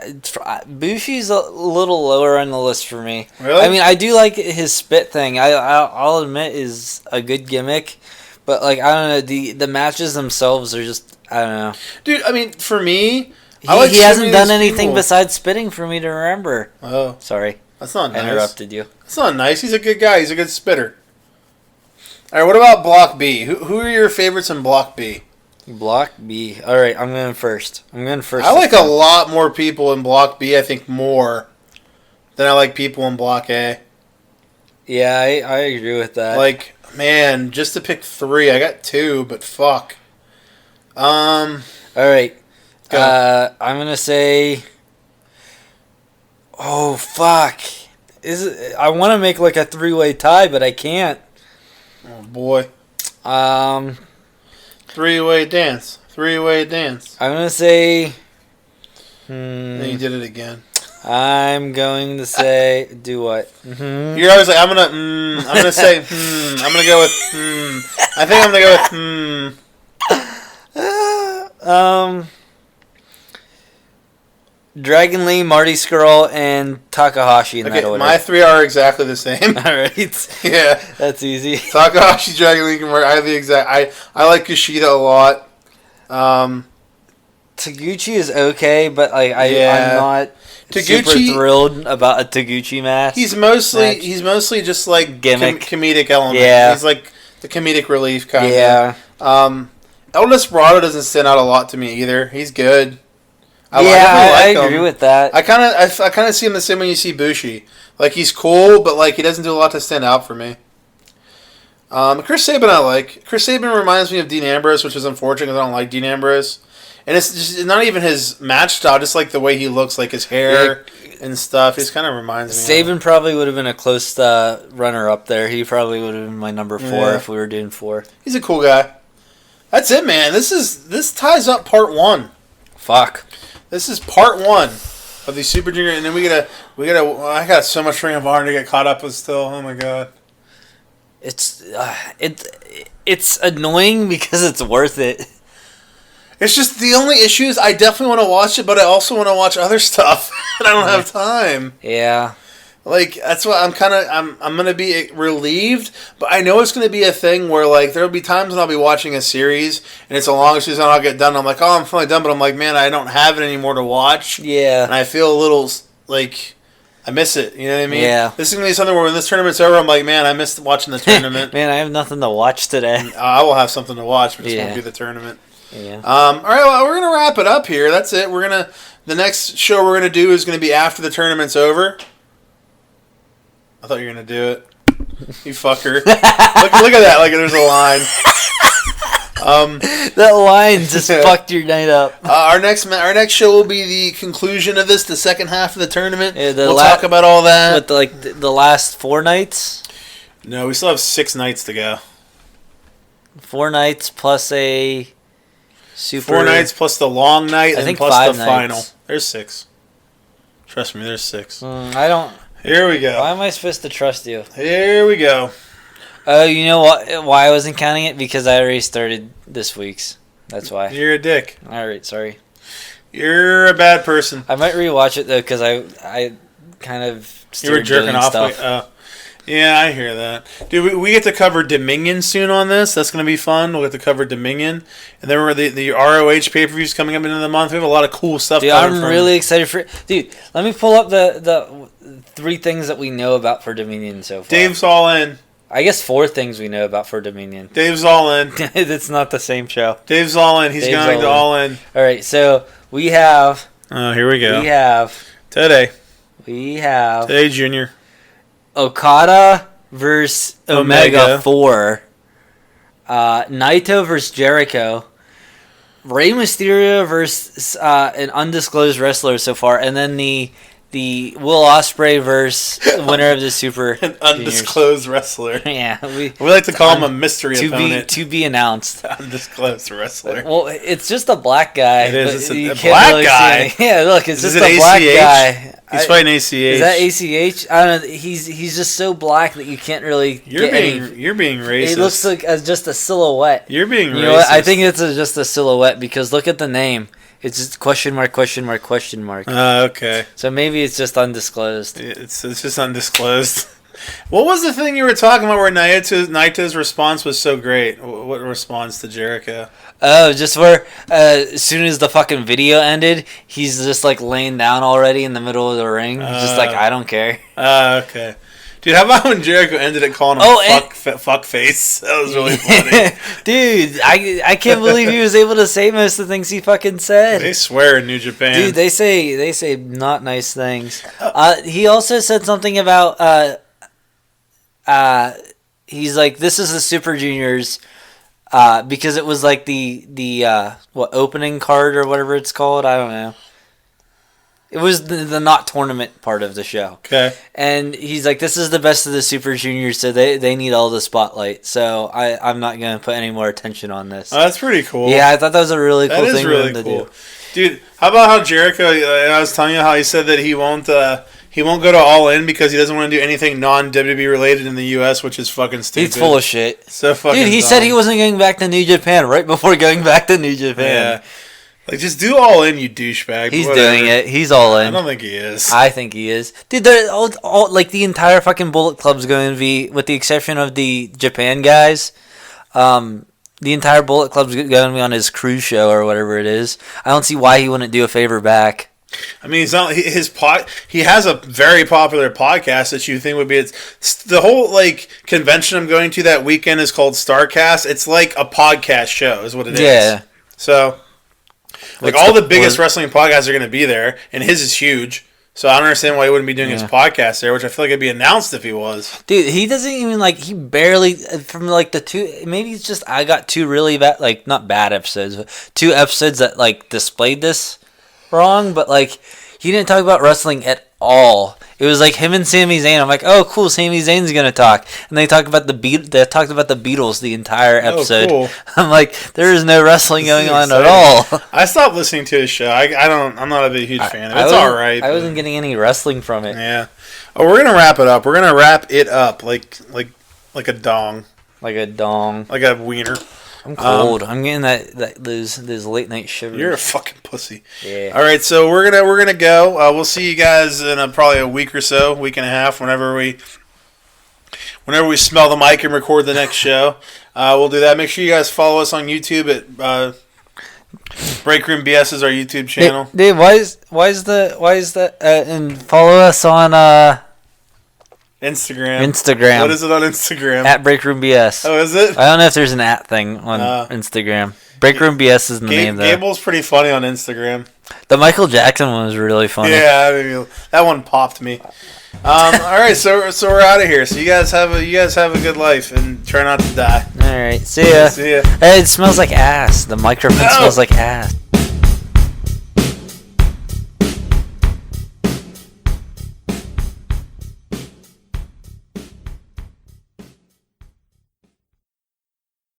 Bushi's a little lower on the list for me. Really? I mean, I do like his spit thing. I'll admit is a good gimmick, but like I don't know, the matches themselves are just I don't know. Dude, I mean, for me, he hasn't done anything besides spitting for me to remember. Oh, sorry. That's not nice. I interrupted you. That's not nice. He's a good guy. He's a good spitter. All right, what about Block B? Who are your favorites in Block B? Block B. All right, I'm going first. I like a lot more people in Block B, I think, more than I like people in Block A. Yeah, I agree with that. Like, man, just to pick 3, I got 2, but fuck. All right. I'm going to say... Oh, fuck. I want to make like a 3-way tie, but I can't. Oh, boy. 3-way dance. I'm going to say... Then you did it again. I'm going to say... Do what? Mm-hmm. You're always like, I'm going to say, I'm going to go with, I think I'm going to go with, Dragon Lee, Marty Skrull, and Takahashi in that order. My 3 are exactly the same. All right. Yeah. That's easy. Takahashi, Dragon Lee, I have the exact... I like Kushida a lot. Taguchi is okay, but like I'm not super thrilled about a Taguchi match. He's mostly just like gimmick, comedic element. Yeah. He's like the comedic relief kind of. Yeah. El Desperado doesn't stand out a lot to me either. He's good. I agree with that. I kind of see him the same way you see Bushi. Like he's cool, but like he doesn't do a lot to stand out for me. Chris Sabin I like. Chris Sabin reminds me of Dean Ambrose, which is unfortunate because I don't like Dean Ambrose. And it's just not even his match style, just like the way he looks, like his hair and stuff. He kind of reminds me. Saban probably would have been a close runner up there. He probably would have been my number 4 if we were doing 4. He's a cool guy. That's it, man. This ties up part 1. Fuck. This is part 1 of the Super Junior, and then we gotta. I got so much Ring of Honor to get caught up with still. Oh my god. It's annoying because it's worth it. It's just the only issue is I definitely want to watch it, but I also want to watch other stuff, and I don't have time. Yeah. Like, that's what I'm gonna be relieved, but I know it's gonna be a thing where, like, there'll be times when I'll be watching a series, and it's a long season, I'll get done, I'm like, oh, I'm finally done, but I'm like, man, I don't have it anymore to watch. Yeah. And I feel a little, like, I miss it, you know what I mean? Yeah. This is gonna be something where when this tournament's over, I'm like, man, I missed watching the tournament. Man, I have nothing to watch today. I will have something to watch, but it won't be the tournament. Yeah. All right, well, we're gonna wrap it up here. That's it. The next show we're gonna do is gonna be after the tournament's over. I thought you were gonna do it. You fucker. look at that. Like there's a line. That line just fucked your night up. Our next show will be the conclusion of this, the second half of the tournament. Yeah, we'll talk about all that. With the last 4 nights. No, we still have 6 nights to go. 4 nights plus a super. 4 nights plus the long night and plus 5 the nights. final. There's 6. Trust me, there's 6. I don't. Here we go. Why am I supposed to trust you? Here we go. Oh, you know what? Why I wasn't counting it? Because I already started this week's. That's why. You're a dick. All right, sorry. You're a bad person. I might rewatch it though because I kind of you were jerking off. stuff. Yeah, I hear that. Dude, we get to cover Dominion soon on this. That's going to be fun. We'll get to cover Dominion. And then we're the ROH pay-per-views coming up into the month. We have a lot of cool stuff coming. Dude, I'm really excited for it. Dude, let me pull up the 3 things that we know about for Dominion so far. Dave's all in. I guess 4 things we know about for Dominion. Dave's all in. It's not the same show. Dave's all in. He's going to all in. All right, so we have... Oh, here we go. Today, Junior. Okada versus Omega 4. Naito versus Jericho. Rey Mysterio versus an undisclosed wrestler so far. And then the Will Ospreay versus winner of the Super An undisclosed wrestler. Yeah. We like to call him a mystery opponent. To be announced. Undisclosed wrestler. Well, it's just a black guy. It is. It's a black really guy. Yeah, look, it's just a black guy. He's fighting ACH. Is that ACH? I don't know. He's just so black that you can't really You're being racist. It looks like as just a silhouette. You're being racist. You know what? I think it's just a silhouette because look at the name. It's just question mark. Okay. So maybe it's just undisclosed. It's just undisclosed. What was the thing you were talking about where Naito's response was so great? What response to Jericho? Oh, just where as soon as the fucking video ended, he's just like laying down already in the middle of the ring. Just like, I don't care. Okay. Dude, how about when Jericho ended it calling him fuck face? That was really funny. Dude, I can't believe he was able to say most of the things he fucking said. They swear in New Japan. Dude, they say not nice things. He also said something about he's like, this is the Super Juniors because it was like the opening card or whatever it's called. I don't know. It was the not tournament part of the show. Okay. And he's like, this is the best of the Super Juniors, so they need all the spotlight. So I'm not going to put any more attention on this. Oh, that's pretty cool. Yeah, I thought that was a really cool thing really to cool. do. Dude, how about how Jericho, I was telling you how he said that he won't go to All In because he doesn't want to do anything non-WWE related in the U.S., which is fucking stupid. He's full of shit. So fucking Dude, he dumb. said he wasn't going back to New Japan right before going back to New Japan. Yeah. Like, just do All In, you douchebag. He's doing it. He's all in. I don't think he is. I think he is. Dude, they're all like the entire fucking Bullet Club's going to be, with the exception of the Japan guys, the entire Bullet Club's going to be on his cruise show or whatever it is. I don't see why he wouldn't do a favor back. I mean, he has a very popular podcast that you think would be the whole like convention I'm going to that weekend is called Starcast. It's like a podcast show is what it is. Yeah. So like all the biggest wrestling podcasts are going to be there, and his is huge. So I don't understand why he wouldn't be doing his Yeah. podcast there, which I feel like it'd be announced if he was. Dude, he doesn't even like. He barely from like the two. Maybe it's just I got two really bad, like not bad episodes, but two episodes that like displayed this wrong. But like he didn't talk about wrestling at all. It was like him and Sami Zayn. I'm like, oh cool, Sami Zayn's gonna talk, and they talked about the Beatles the entire episode. Oh, cool. I'm like, there is no wrestling going on exciting. at all. I stopped listening to his show. I'm not a big huge fan of it. It's wasn't- all right. I wasn't getting any wrestling from it. Yeah. Oh, we're gonna wrap it up. We're gonna wrap it up like a dong, Like a dong. like a wiener. I'm cold. I'm getting those late night shivers. You're a fucking pussy. Yeah. All right, so we're gonna go. We'll see you guys in probably a week or so, week and a half, whenever we smell the mic and record the next show. We'll do that. Make sure you guys follow us on YouTube at Breakroom BS is our YouTube channel. Dude, why is that? And follow us on Instagram. What is it on Instagram? At Breakroom BS. Oh, is it? I don't know if there's an at thing on Instagram. Breakroom BS is the name though. Gable's pretty funny on Instagram. The Michael Jackson one was really funny. Yeah, I mean, that one popped me. All right, so we're out of here. So you guys have a good life and try not to die. All right, see ya. See ya. Hey, it smells like ass. The microphone smells like ass.